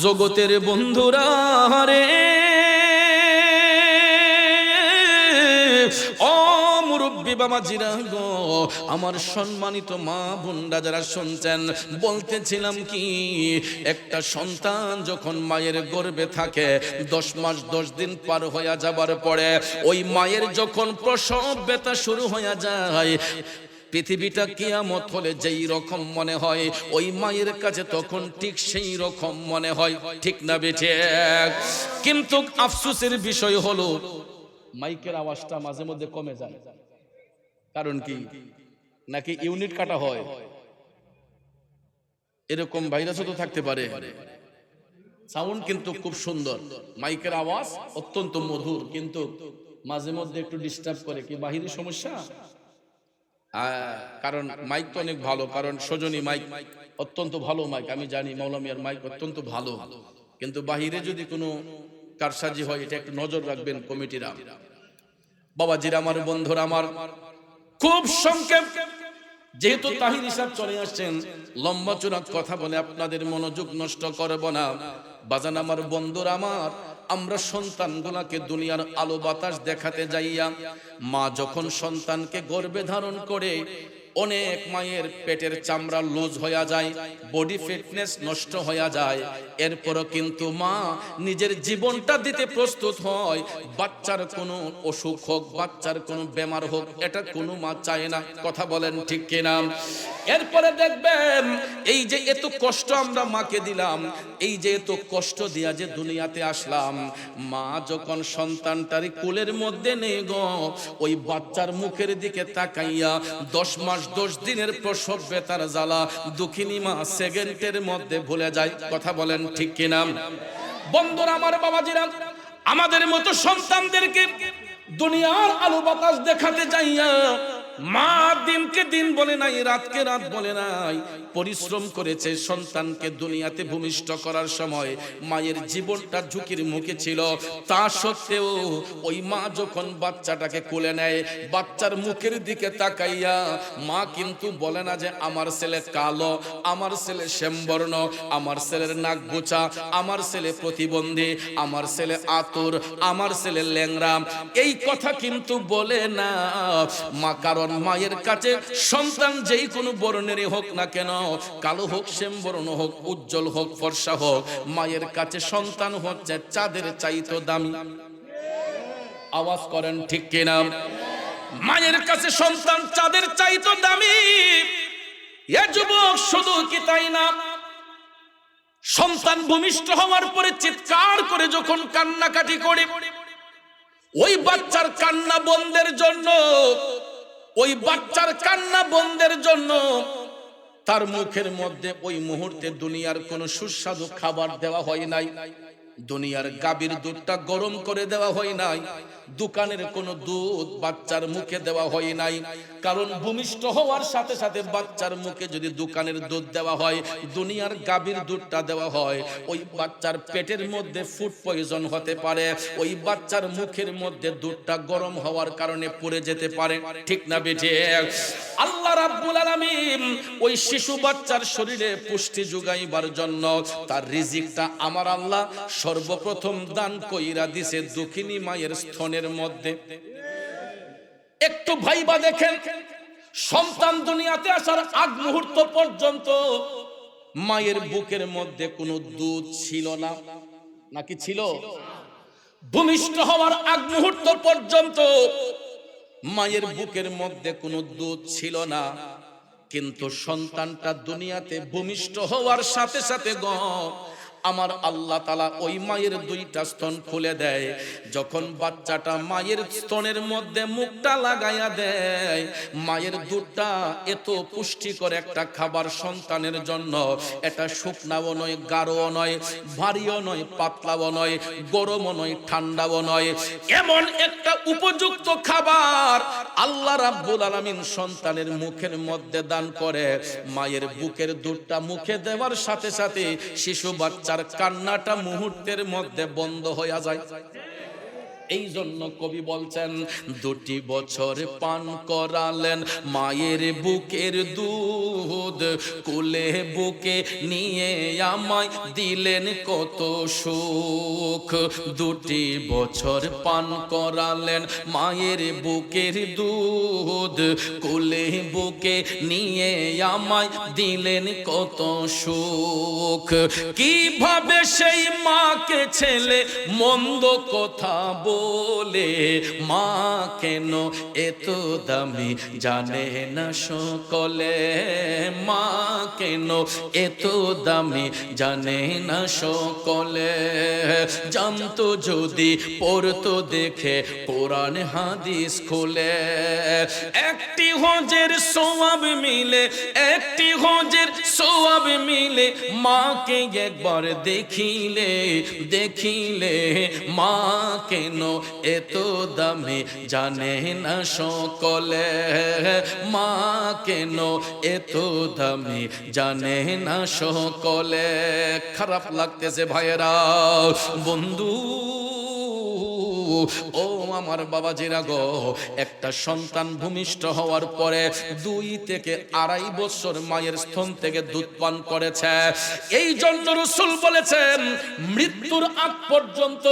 জগতের বন্ধুরা রে ও মুরব্বি বাবাজিরা গো, আমার সম্মানিত মা বোনরা যারা শুনছেন, বলতেছিলাম কি, একটা সন্তান যখন মায়ের গর্ভে থাকে 10 মাস 10 দিন পার হয়ে যাবার পরে ওই মায়ের যখন প্রসব ব্যথা শুরু হয়ে যায়, পৃথিবীটা কিয়ামত হলে যেই রকম মনে হয় ওই মায়ের কাছে তখন ঠিক সেই রকম মনে হয়, ঠিক না বেঠে? কিন্তু আফসোসের বিষয় হলো মাইকের আওয়াজটা মাঝে মধ্যে কমে যায়। কারণ কি? নাকি ইউনিট কাটা হয়, এরকম ভাইরাসও তো থাকতে পারে। সাউন্ড কিন্তু খুব সুন্দর, মাইকের আওয়াজ অত্যন্ত মধুর, কিন্তু মাঝে মধ্যে একটু ডিস্টার্ব করে। কি বাহিনী সমস্যা? কারণ মাইক তো অনেক ভালো, কারণ সজনী মাইক অত্যন্ত ভালো মাইক, আমি জানি মৌলামিয়ার মাইক অত্যন্ত ভালো, কিন্তু বাহিরে যদি কোনো কারসাজি হয় এটা একটু নজর রাখবেন কমিটিরা। বাবাজিরা আমার, বন্ধুরা আমার, খুব সংক্ষেপ, যেহেতু তাহিরি সাহেব চলে আসছেন, লম্বা চূড়া কথা বলে আপনাদের মনোযোগ নষ্ট করব না। বাজান আমার, বন্ধুরা আমার, আমরা সন্তানগুলাকে দুনিয়ার আলো বাতাস দেখাতে যাইয়া মা যখন সন্তানকে গর্ভে ধারণ করে অনেক মায়ের পেটের চামড়া লুজ হয়ে যায়, বডি ফিটনেস নষ্ট হয়ে যায়, এরপরও কিন্তু মা নিজের জীবনটা দিতে প্রস্তুত হয়। বাচ্চার কোনো অসুখ হোক, বাচ্চার কোনো বেমার হোক, এটা কোনো মা চায় না। কথা বলেন ঠিক কিনা? এরপরে দেখবেন এই যে এত কষ্ট আমরা মাকে দিলাম, এই যে এত কষ্ট দিয়া যে দুনিয়াতে আসলাম, মা যখন সন্তানটারি কোলের মধ্যে নেই গো, ওই বাচ্চার মুখের দিকে তাকাইয়া 10 মাস 10 দিনের প্রসব বেতার জ্বালা দুঃখিনী মা সেকেন্ডের মধ্যে ভুলে যায়। কথা বলেন ঠিক কিনা? বন্ধুরা আমার, বাবাজিরা, আমাদের মতো সন্তানদেরকে দুনিয়ার আলো বাতাস দেখাতে যাইয়া মা দিনকে দিন বলে নাই, রাতকে রাত বলে নাই, পরিশ্রম করেছে সন্তানকে দুনিয়াতে ভূমিষ্ঠ করার সময়। মায়ের জীবনটা ঝুঁকির মুখে ছিল, তা সত্ত্বেও ওই মা যখন বাচ্চাটাকে কোলে নেয়, বাচ্চার মুখের দিকে তাকাইয়া মা কিন্তু বলে না যে আমার ছেলে কালো, আমার ছেলে শ্যামবর্ণ, আমার ছেলের নাক গোছা, আমার ছেলে প্রতিবন্ধী, আমার ছেলে আতুর, আমার ছেলে ল্যাংড়া। এই কথা কিন্তু বলে না মা, কারণ মায়ের কাছে সন্তান যেই কোনো বর্ণেরই হোক না কেন, কালো হোক, শ্যামবর্ণ হোক, উজ্জ্বল হোক, ফর্সা হোক, মায়ের কাছে সন্তান হচ্ছে চাঁদের চাইতো দামি। আওয়াজ করেন ঠিক কিনা? মায়ের কাছে সন্তান চাঁদের চাইতো দামি। এ যুবক, শুধু কি তাই না, সন্তান ভূমিষ্ঠ হওয়ার পরে চিৎকার করে যখন কান্নাকাটি করে, ওই বাচ্চার কান্না বন্ধের জন্য, ওই বাচ্চার কান্না বন্ধের জন্য তার মুখের মধ্যে ওই মুহূর্তে দুনিয়ার কোনো সুস্বাদু খাবার দেওয়া হয় নাই, দুনিয়ার গাভীর দুধটা গরম করে দেওয়া হয় নাই, দোকানের কোনো দুধ বাচ্চার মুখে দেওয়া হয় নাই। কারণ ভূমিষ্ঠ হওয়ার সাথে সাথে বাচ্চার মুখে যদি দোকানের দুধ দেওয়া হয়, দুনিয়ার গাভীর দুধটা দেওয়া হয়, ওই বাচ্চার পেটের মধ্যে ফুড পয়জন হতে পারে, ওই বাচ্চার মুখের মধ্যে দুধটা গরম হওয়ার কারণে পড়ে যেতে পারে। ঠিক না বেঠে? আল্লাহ রাব্বুল আলামিন ওই শিশু বাচ্চার শরীরে পুষ্টি যোগাইবার জন্য তার রিজিকটা আমার আল্লাহ সর্বপ্রথম দান কইরা দিছে দুঃখিনী মায়ের স্তনের মধ্যে। একটু ভাইবা দেখেন, সন্তান দুনিয়াতে আসার আগ মুহূর্ত পর্যন্ত মায়ের বুকের মধ্যে কোনো দুধ ছিল না, নাকি ছিল? ভূমিষ্ঠ হওয়ার আগ মুহূর্ত পর্যন্ত মায়ের বুকের মধ্যে কোনো দুধ ছিল না, কিন্তু সন্তানটা দুনিয়াতে ভূমিষ্ঠ হওয়ার সাথে সাথে আমার আল্লাহ তাআলা ওই মায়ের দুইটা স্তন খুলে দেয়। যখন বাচ্চাটা মায়ের স্তনের মধ্যে মুখটা লাগাইয়া দেয়, মায়ের দুধটা এত পুষ্টিকর একটা খাবার সন্তানের জন্য, এটা শুকনাও নয়, গাঢ়ও নয়, ভারীও নয়, পাতলাও নয়, গরমও নয়, ঠান্ডাও নয়, এমন একটা উপযুক্ত খাবার আল্লাহ রাব্বুল আলামিন সন্তানের মুখের মধ্যে দান করে। মায়ের বুকের দুধটা মুখে দেওয়ার সাথে সাথে শিশু বাচ্চা কান্নাটা মুহূর্তের মধ্যে বন্ধ হয়ে যায়। এই জন্য কবি বলছেন, 2 বছর পান করালেন মায়ের বুকের দুধ, কোলে বুকে নিয়ে আমায় দিলেন কত সুখ। 2 বছর পান করালেন মায়ের বুকের দুধ, কোলে বুকে নিয়ে আমায় দিলেন কত সুখ। কিভাবে সেই মাকে ছেলে মন্দ কথা বলে, মা কেন এত দামি জানে না সকলে, মা কেন এত দামি জানে না সকলে। জানতো যদি পড়তো দেখে কোরআন হাদিস খুলে, একটি হজের সওয়াব মিলে, একটি হজের সওয়াব মিলে, মাকে একবার দেখিলে, দেখিলে মা কেন এত দামি জানে না সকলে, মা কেন এত দামি জানে না সকলে। খারাপ লাগতেছে ভাইয়েরা, বন্ধু ও আমার বাবাজিরা গো, একটা সন্তান ভূমিষ্ঠ হওয়ার পরে 2 থেকে 2.5 বছর মায়ের স্তন থেকে দুধ পান করেছে। এই জন্য রাসূল বলেছেন, মৃত্যুর আগ পর্যন্ত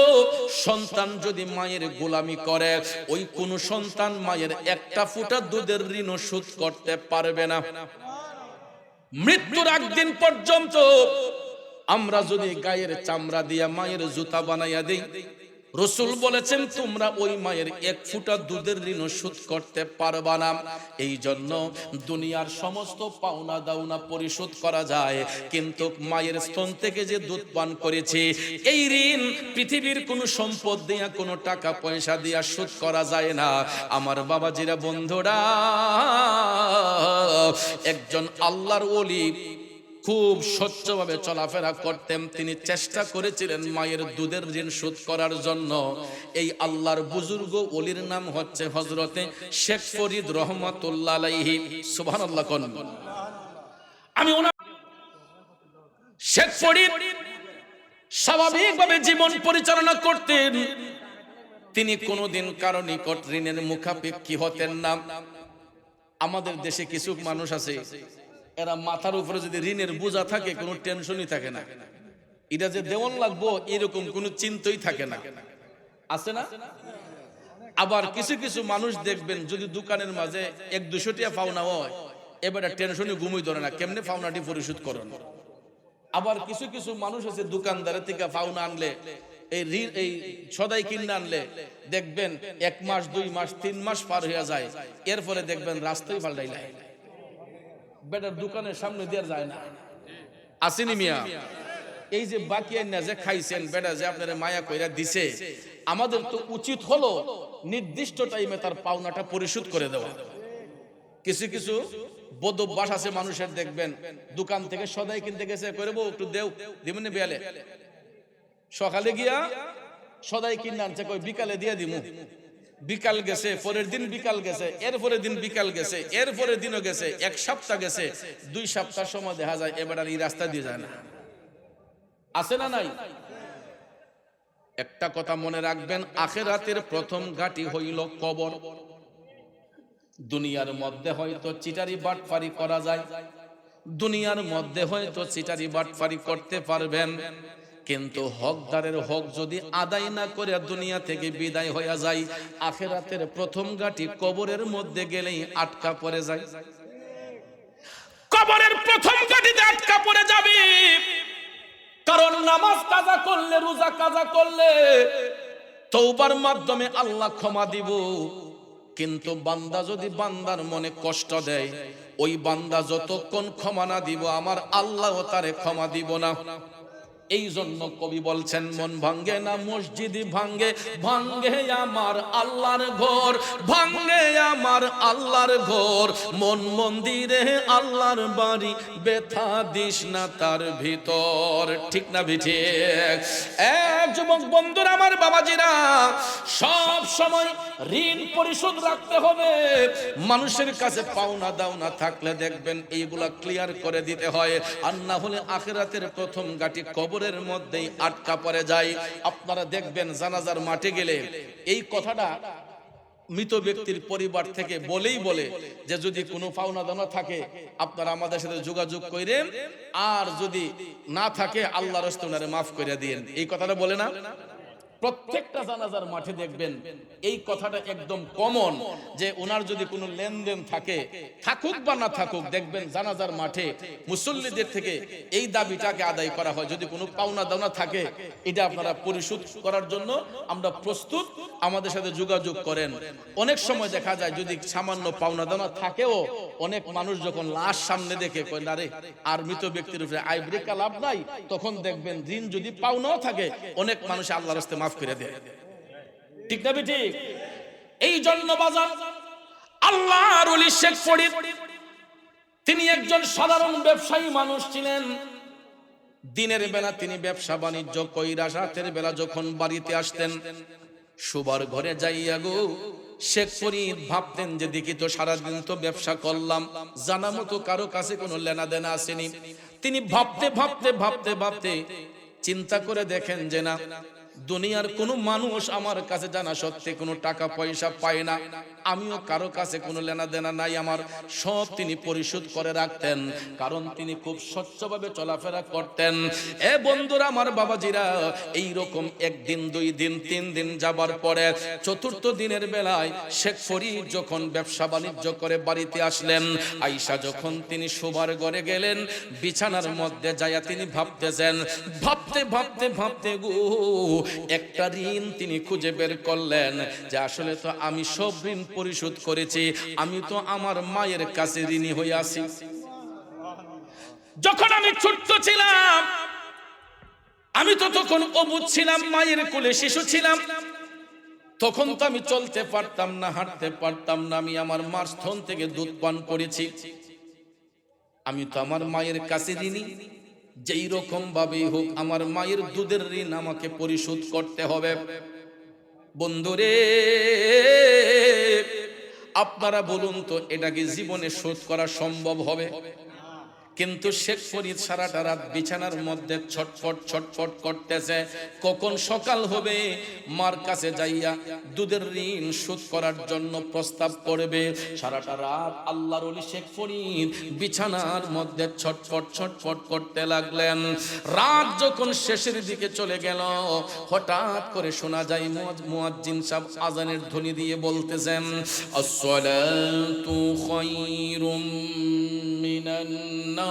সন্তান যদি মায়ের গোলামি করে, ওই কোন সন্তান মায়ের একটা ফোঁটা দুধের ঋণ শোধ করতে পারবে না। মৃত্যুর আগ দিন পর্যন্ত আমরা যদি গায়ের চামড়া দিয়ে মায়ের জুতা বানাইয়া দেই, রাসূল বলেছেন তোমরা ওই মায়ের 1 ফোঁটা দুধের ঋণ শোধ করতে পারবা না। এই জন্য দুনিয়ার সমস্ত পাওনা দাওনা পরিশোধ করা যায়, কিন্তু মায়ের স্তন থেকে যে দুধ পান করেছি, এই ঋণ পৃথিবীর কোনো সম্পদ দিয়া, কোনো টাকা পয়সা দিয়া শোধ করা যায় না। আমার বাবাজিরা, বন্ধুরা, একজন আল্লাহর ওলি খুব স্বচ্ছভাবে চলাফেরা করতেন। তিনি চেষ্টা করেছিলেন মায়ের দুধের ঋণ শোধ করার জন্য। এই আল্লাহর বুজুর্গ ওলির নাম হচ্ছে হযরতে শেখ ফরিদ রহমাতুল্লাহ আলাইহি। সুবহানাল্লাহ কোন। আমি ওনার শেখ ফরিদ স্বাভাবিকভাবে জীবন পরিচালনা করতেন। তিনি কোনোদিন কারো নিকট ঋণের মুখাপেক্ষী হতেন না। আমাদের দেশে কিছু মানুষ আছে, এরা মাথার উপরে যদি ঋণের বোঝা থাকে কোনো টেনশনই থাকে না, এটা যে দেওয়ান লাগবো এরকম কোনো চিন্তাই থাকে না, আছে না? আবার কিছু কিছু মানুষ দেখবেন, যদি দোকানের মাঝে 1-200 টাকা পাওনা হয়, এবারে টেনশনে ঘুমই ধরে না, কেমনে পাওনাটি পরিশোধ করেন। আবার কিছু কিছু মানুষ আছে, দোকানদারের থেকে পাওনা আনলে, এই সদাই কিনে আনলে দেখবেন 1 মাস 2 মাস 3 মাস পার হয়ে যায়, এরপরে দেখবেন রাস্তায় পাল্টাইলা, বেটার দোকানের সামনে দিয়ে যায় না। আসেনি মিয়া? এই যে বাকি আইনা যে খাইছেন, বেটা যে আপনারা মায়া কইরা দিছে, আমাদের তো উচিত হলো নির্দিষ্ট টাইমে তার পাওনাটা পরিশোধ করে দেওয়া। কিছু কিছু বদভ্যাস আছে মানুষের, দেখবেন দোকান থেকে সদাই কিনতে গেছে, কইরবো একটু দেও, দিমনে বিয়ালে, সকালে গিয়া সদাই কিনে আনছে, কই বিকালে দিয়ে দিমু। বিকাল গেছে, পরের দিন বিকাল গেছে, এর পরের দিন বিকাল গেছে, এর পরের দিনও গেছে, 1 সপ্তাহ গেছে, 2 সপ্তাহ সময় দেখা যায় এবার আর এই রাস্তা দিয়ে যায় না। আছে না নাই? একটা কথা মনে রাখবেন, আখিরাতের প্রথম ঘাঁটি হইল কবর। দুনিয়ার মধ্যে হয়তো চিটারি বাটপারি করা যায়, দুনিয়ার মধ্যে হয়তো চিটারি বাটপারি করতে পারবেন, কিন্তু হকদারের হক যদি আদায় না করে দুনিয়া থেকে বিদায় হয়ে যায়, আখিরাতের প্রথম ঘাঁটি কবরের মধ্যে গেলেই আটকা পড়ে যায়। কবরের প্রথম ঘাঁটিতে আটকা পড়ে যাবে, কারণ নামাজ কাজা করলে, রোজা কাজা করলে তওবার মাধ্যমে আল্লাহ ক্ষমা দিব, কিন্তু বান্দা যদি বান্দার মনে কষ্ট দেয়, ওই বান্দা যতক্ষণ ক্ষমা না দিব আমার আল্লাহ তারে ক্ষমা দিব না। এই জন্য কবি বলছেন, মন ভাঙ্গে না মসজিদ ভাঙ্গে, ভাঙ্গে আমার আল্লাহর ঘর, ভাঙ্গে আমার আল্লাহর ঘর, মন মন্দিরে আল্লাহর বাড়ি, ব্যথা দিস না তার ভিতর। ঠিক না ঠিক? যুবক বন্ধুরা, আমার বাবাজিরা, সব সময় ঋণ পরিশোধ রাখতে হবে। মানুষের কাছে পাওনা দাওনা থাকলে দেখবেন এইগুলা ক্লিয়ার করে দিতে হয়, আর না হলে আখিরাতের প্রথম ঘাঁটি কবরের মধ্যেই আটকা পড়ে যায়। আপনারা দেখবেন জানাজার মাঠে গেলে এই কথাটা মৃত ব্যক্তির পরিবার থেকে বলেই বলে যে যদি কোনো পাওনা দাওনা থাকে আপনারা আমাদের সাথে যোগাযোগ করেন, আর যদি না থাকে আল্লাহর রাস্তায় মাফ করে দিয়েন। এই কথাটা বলে না? প্রত্যেকটা জানাজার মাঠে দেখবেন এই কথাটা একদম কমন, যে ওনার যদি কোনো লেনদেন থাকে, থাকুক বা না থাকুক, দেখবেন জানাজার মাঠে মুসল্লিদের থেকে এই দাবিটাকে আদায় করা হয়। যদি কোনো পাওনা দাওনা থাকে, এটা আপনারা পরিশোধ করার জন্য আমরা প্রস্তুত, আমাদের সাথে যোগাযোগ করেন। অনেক সময় দেখা যায় যদি সামান্য পাওনা দাওনা থাকেও, অনেক মানুষ যখন লাশ সামনে দেখে কয় না রে আর মৃত ব্যক্তির উপরে আইব্রেকা লাভ নাই, তখন দেখবেন ঋণ যদি পাওনাও থাকে অনেক মানুষ আল্লাহর রাস্তায় মাফ করে দেয়। ঠিক না ঠিক? এই জন্য বাজার আল্লাহর ওলি শেখ ফরিদ, তিনি একজন সাধারণ ব্যবসায়ী মানুষ ছিলেন। দিনের বেলা তিনি ব্যবসা বাণিজ্য কইরা রাতের বেলা যখন বাড়িতে আসতেন, শোবার ঘরে যাইয়া গো শেখ ফরিদ ভাবতেন যে দেখি তো সারাদিন তো ব্যবসা করলাম, জানা মতো কারো কাছে কোনো লেনা দেনা আসেনি। তিনি ভাবতে ভাবতে ভাবতে ভাবতে চিন্তা করে দেখেন যে না, দুনিয়ার কোনো মানুষ আমার কাছে জানা সত্যি কোনো টাকা পয়সা পায় না, আমিও কারো কাছে কোনো লেনা দেনা নাই আমার, সব তিনি পরিশোধ করে রাখতেন, কারণ তিনি খুব স্বচ্ছভাবে চলাফেরা করতেন। এ বন্ধুরা আমার, বাবাজিরা, এইরকম একদিন, 2 দিন, 3 দিন যাবার পরে চতুর্থ দিনের বেলায় শেখ ফরিদ যখন ব্যবসা বাণিজ্য করে বাড়িতে আসলেন, আয়েশা যখন তিনি শোবার ঘরে গেলেন, বিছানার মধ্যে যাইয়া তিনি ভাবতেছেন, ভাবতে ভাবতে ভাবতে গো একটা ঋণ তিনি খুঁজে বের করলেন যে আসলে তো আমি সব ঋণ পরিশোধ করেছি, আমি তো আমার মায়ের কাছে ঋণী হয়ে আছি। যখন আমি ছোট্ট ছিলাম, আমি তো তখন অবুঝ ছিলাম, মায়ের কোলে শিশু ছিলাম, তখন তো আমি চলতে পারতাম না, হাঁটতে পারতাম না, আমি আমার মার স্তন থেকে দুধ পান করেছি, আমি তো আমার মায়ের কাছে ঋণী, যেই রকম ভাবেই হোক আমার মায়ের দুধের ঋণ আমাকে পরিশোধ করতে হবে। বন্ধুরে, আপনারা বলুন তো, এটা কি জীবনে শোধ করা সম্ভব হবে? কিন্তু শেখ ফরিদ সারাটা রাত বিছানার মধ্যে ছটফট ছটফট করতেছে, কখন সকাল হবে, মার কাছে যাইয়া দুধের ঋণ শোধ করার জন্য প্রস্তাব করবে। সারাটা রাত আল্লাহর ওলি শেখ ফরিদ বিছানার মধ্যে ছটফট ছটফট করতে লাগলেন। রাত যখন শেষের দিকে চলে গেল, হঠাৎ করে শোনা যায় মুয়াজ্জিন সাহেব আজানের ধ্বনি দিয়ে বলতেছেন, আসসালাতু খায়রুম মিনান নাওম।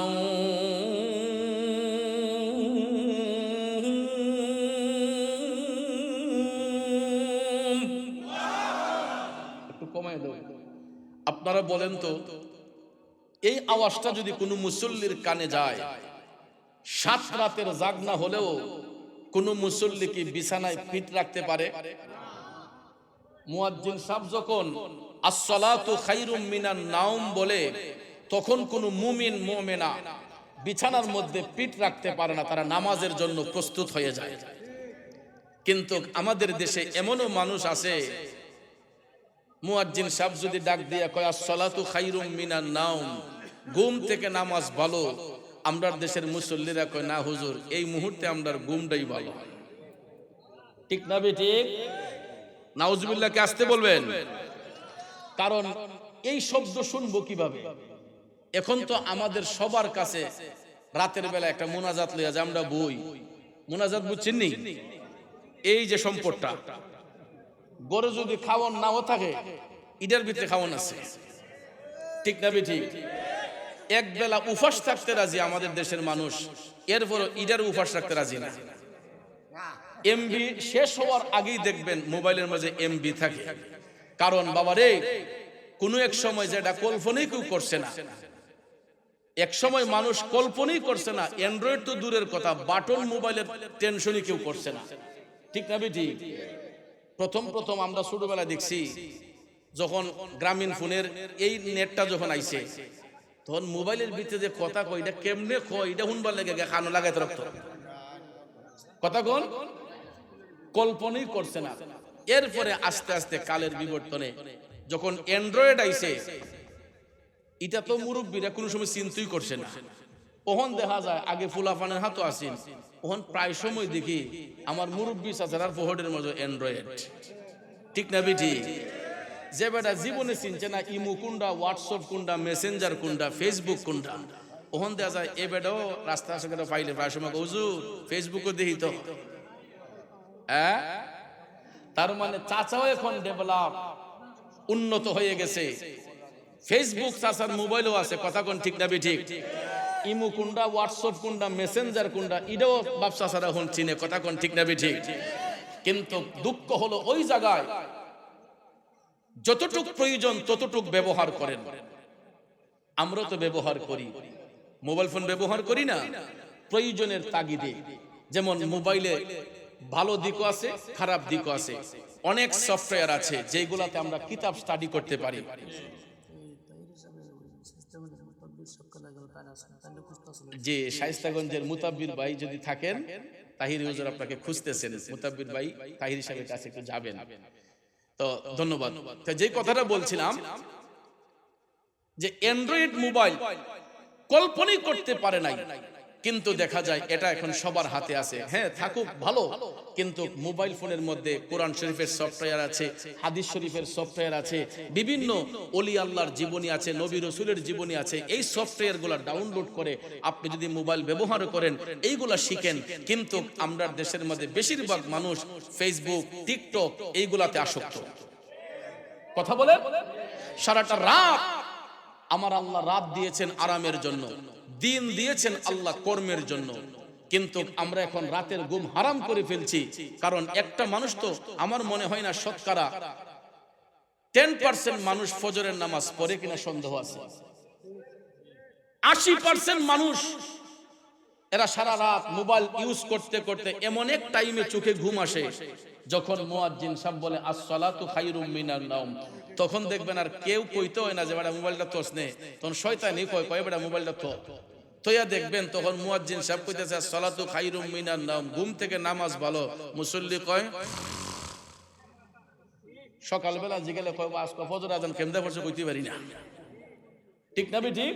একটু কমায় দাও। আপনারা বলেন তো, এই আওয়াজটা যদি কোনো মুসল্লির কানে যায়, 7 রাতের জাগনা হলেও কোনো মুসল্লি কি বিছানায় পিঠ রাখতে পারে? মুয়াজ্জিন সাহেব যখন আসসালাতু খায়রুম মিনান নাওম বলে, তখন কোন মুমিন মুমিনা বিছানার মধ্যে পিঠ রাখতে পারে না, তারা নামাজের জন্য প্রস্তুত হয়ে যায়। কিন্তু আমাদের দেশে এমনও মানুষ আছে, মুয়াজ্জিন সাহেব যদি ডাক দিয়া কয় আসসালাতু খায়রুম মিনান নাওম, ঘুম থেকে নামাজ ভালো, আমরা দেশের মুসল্লিরা কয় না হুজুর, এই মুহূর্তে আমরা ঘুমটাই ভালো। ঠিক না ঠিক? নাউজুবিল্লাহকে আসতে বলবেন, কারণ এই শব্দ শুনবো কিভাবে? এখন তো আমাদের সবার কাছে রাতের বেলা একটা মুনাজাত লইয়া যে আমরা বই, মুনাজাত বুঝছেন নি? এই যে সম্পদটা, গরু যদি খাওয়ান নাও থাকে, ইটার ভিতরে খাওয়ান আছে। ঠিক না ঠিক? এক বেলা উপাস থাকতে রাজি আমাদের দেশের মানুষ, এরপরও ইটার উপাস রাখতে রাজি না। এমবি শেষ হওয়ার আগেই দেখবেন মোবাইলের মাঝে এমবি থাকে, কারণ বাবারে কোনো এক সময় যেটা কল্পনাই কেউ করছে না, এক সময় মানুষ কল্পনাই করছে না, অ্যান্ড্রয়েড তো দূরের কথা, বাটন মোবাইলের টেনশনই কেউ করছে না। ঠিক না ঠিক? প্রথম প্রথম আমরা ছোটবেলা দেখছি, যখন গ্রামীণ ফোনের এই নেটটা যখন আইছে, তখন মোবাইলের ভিতরে যে কথা কয়, এটা কেমনে কয়, এটা শুনবার লাগে কানো লাগাইতে রাখত, কথা কোন কল্পনাই করছে না। এরপরে আস্তে আস্তে কালের বিবর্তনে যখন অ্যান্ড্রয়েড আইছে, এটা তো মুরব্বীরা কোনো সময় চিন্তাই করছে না। ওহন দেখা যায় আগে ফুলাফানের হাতও আসেন, ওহন প্রায় সময় দেখি আমার মুরব্বী চাচার ফোহরের মধ্যে অ্যান্ড্রয়েড। ঠিক না বেটি? যে বেটা জীবনে চিনছে না ইমো কোনটা, হোয়াটসঅ্যাপ কোনটা, মেসেঞ্জার কোনটা, ফেসবুক কোনটা, ওহন দেখা যায় এ বেটাও রাস্তা আসে পাইলে প্রায় সময় হুজুর ফেসবুকও দেখি তো। হ্যাঁ, তার মানে চাচাও এখন ডেভেলপ, উন্নত হয়ে গেছে। ফেসবুক চাচার মোবাইলও আছে, কথা কোন ঠিক না ঠিক? ইমো কোনটা, হোয়াটসঅ্যাপ কোনটা, মেসেঞ্জার কোনটা, এটাও বাপ চাচারা এখন চিনে, কথা কোন ঠিক না ঠিক? কিন্তু দুঃখ হলো ওই জায়গায় যতটুক প্রয়োজন ততটুক ব্যবহার করেন। আমরা তো ব্যবহার করি, মোবাইল ফোন ব্যবহার করি না প্রয়োজনের তাগিদে। যেমন মোবাইলে ভালো দিকও আছে, খারাপ দিকও আছে। অনেক সফটওয়্যার আছে যেগুলাতে আমরা কিতাব স্টাডি করতে পারি। যে শায়েস্তাগঞ্জের মুতাব্বির ভাই যদি থাকেন, তাহির হুজুর আপনাকে খুঁজতেছেন, মুতাব্বির ভাই তাহির সাহেবের কাছে একটু যাবেন। তো ধন্যবাদ। যে কথাটা বলছিলাম, যে অ্যান্ড্রয়েড মোবাইল কল্পনাই করতে পারে নাই কিন্তু দেখা যায় এটা এখন সবার হাতে আছে। হ্যাঁ, থাকুক ভালো, কিন্তু মোবাইল ফোনের মধ্যে কোরআন শরীফের সফটওয়্যার আছে, হাদিস শরীফের সফটওয়্যার আছে, বিভিন্ন ওলি আল্লাহর জীবনী আছে, নবী রাসূলের জীবনী আছে। এই সফটওয়্যারগুলো ডাউনলোড করে আপনি যদি মোবাইল ব্যবহার করেন, এইগুলা শিখেন। কিন্তু আমরা দেশের মধ্যে বেশিরভাগ মানুষ ফেসবুক, টিকটক এইগুলাতে আসক্ত। কথা বলে সারাটা রাত, আমার আল্লাহ রাত দিয়েছেন আরামের জন্য, দিন দিয়েছেন আল্লাহ কর্মের জন্য, কিন্তু আমরা এখন রাতের ঘুম হারাম করে ফেলছি। কারণ একটা মানুষ তো আমার মনে হয় না শতকরা 10% মানুষ ফজরের নামাজ পড়ে কিনা সন্দেহ আছে। 80% মানুষ এরা সারা রাত মোবাইল ইউজ করতে করতে এমন এক টাইমে চোখে ঘুম আসে যখন মুয়াজ্জিন সাহেব বলে আসসালাতু খায়রুম মিনান নাওম, তখন দেখবেন আর কেউ কইতে হয় না যে বেটা মোবাইলটা তোস নে, তখন শয়তানই কয় বেটা মোবাইলটা তোয়া দেখবেন তখন মুয়াজ্জিন সাহেব কইতেছে আসসালাতু খায়রুম মিনান নাওম, ঘুম থেকে নামাজ ভালো। মুসল্লি কয় সকালবেলা জিগেলে কয় আজকে ফজর আজান কেমনে পড়ছে কইতে পারি না। ঠিক না ঠিক?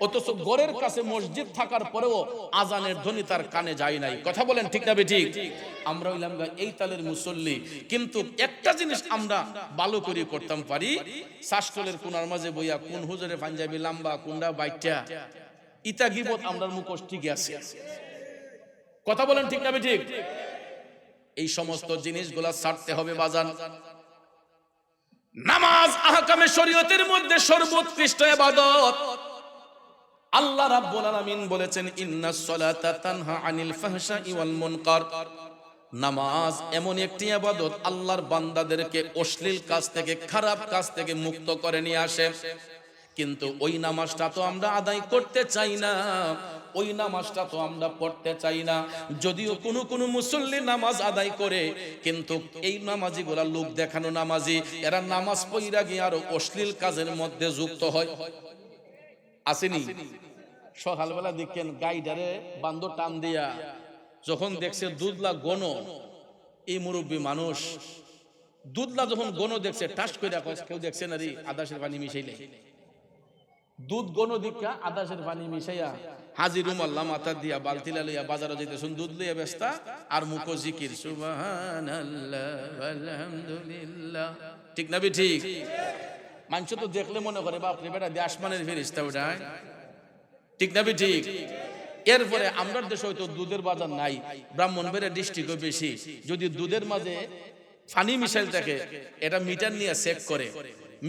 অথচ ঘরের কাছে মসজিদ থাকার পরেও আজানের ধ্বনি তার কানে যায় নাই। কথা বলেন ঠিক না ঠিক? আমরা হইলাম এই তালের মুসল্লি, কিন্তু একটা জিনিস আমরা ভালো করে করতাম পারি, শাসকলের কোনার মাঝে বইয়া কোন হুজুরে পাঞ্জাবি লম্বা কোনটা বাইটা ইতা গিবত আমরার মুখোশ ঠিক আছে। কথা বলেন ঠিক না ঠিক? এই সমস্ত জিনিসগুলা ছাড়তে হবে বাজান। নামাজ আহকামে শরীয়তের মধ্যে সর্বোৎকৃষ্ট ইবাদত। আল্লাহ রাব্বুল আলামিন বলেছেন ইন্নাস সালাতা তানহা আনিল ফাহশাই ওয়াল মুনকার। নামাজ এমন একটি ইবাদত আল্লাহর বান্দাদেরকে অশ্লীল কাজ থেকে, খারাপ কাজ থেকে মুক্ত করে নিয়ে আসে। কিন্তু ওই নামাজটা তো আমরা আদায় করতে চাই না, ওই নামাজটা তো আমরা পড়তে চাই না। যদিও কোনো কোনো মুসল্লি নামাজ আদায় করে, কিন্তু এই নামাজিগুলা লোক দেখানো নামাজি, এরা নামাজ পড়িয়া গিয়ে আরো অশ্লীল কাজের মধ্যে যুক্ত হয়। আসেনি? সকালবেলা দেখেন গাইডারে বান্দর টান দিয়া যখন দেখছে দুধলা গণ, এই মুরব্বী মানুষ দুধলা যখন গণ দেখছে টাস কইরা কয় কেউ দেখছে না রে আদাসের পানি মিশাইলে, দুধ গণ দীক্ষা আদাসের পানি মিশাইয়া হাজির উমাল্লা মাথা দিয়া বালতিলা লইয়া বাজারে যাইতেছুন, দুধ লইয়া ব্যস্তা আর মুখো জিকির সুবহানাল্লাহ আলহামদুলিল্লাহ। ঠিক না ঠিক? মানুষ তো দেখলে মনে করে বাপরে বেটা দিয়ে আসমানের ফেরেশতা ওঠায়। ঠিক না ঠিক? এরপরে আমরা দেশে হয়তো দুধের বাজার নাই, ব্রাহ্মণবাড়িয়া ডিস্ট্রিক্টও বেশি, যদি দুধের মাঝে পানি মিশাইল থাকে এটা মিটার নিয়ে চেক করে,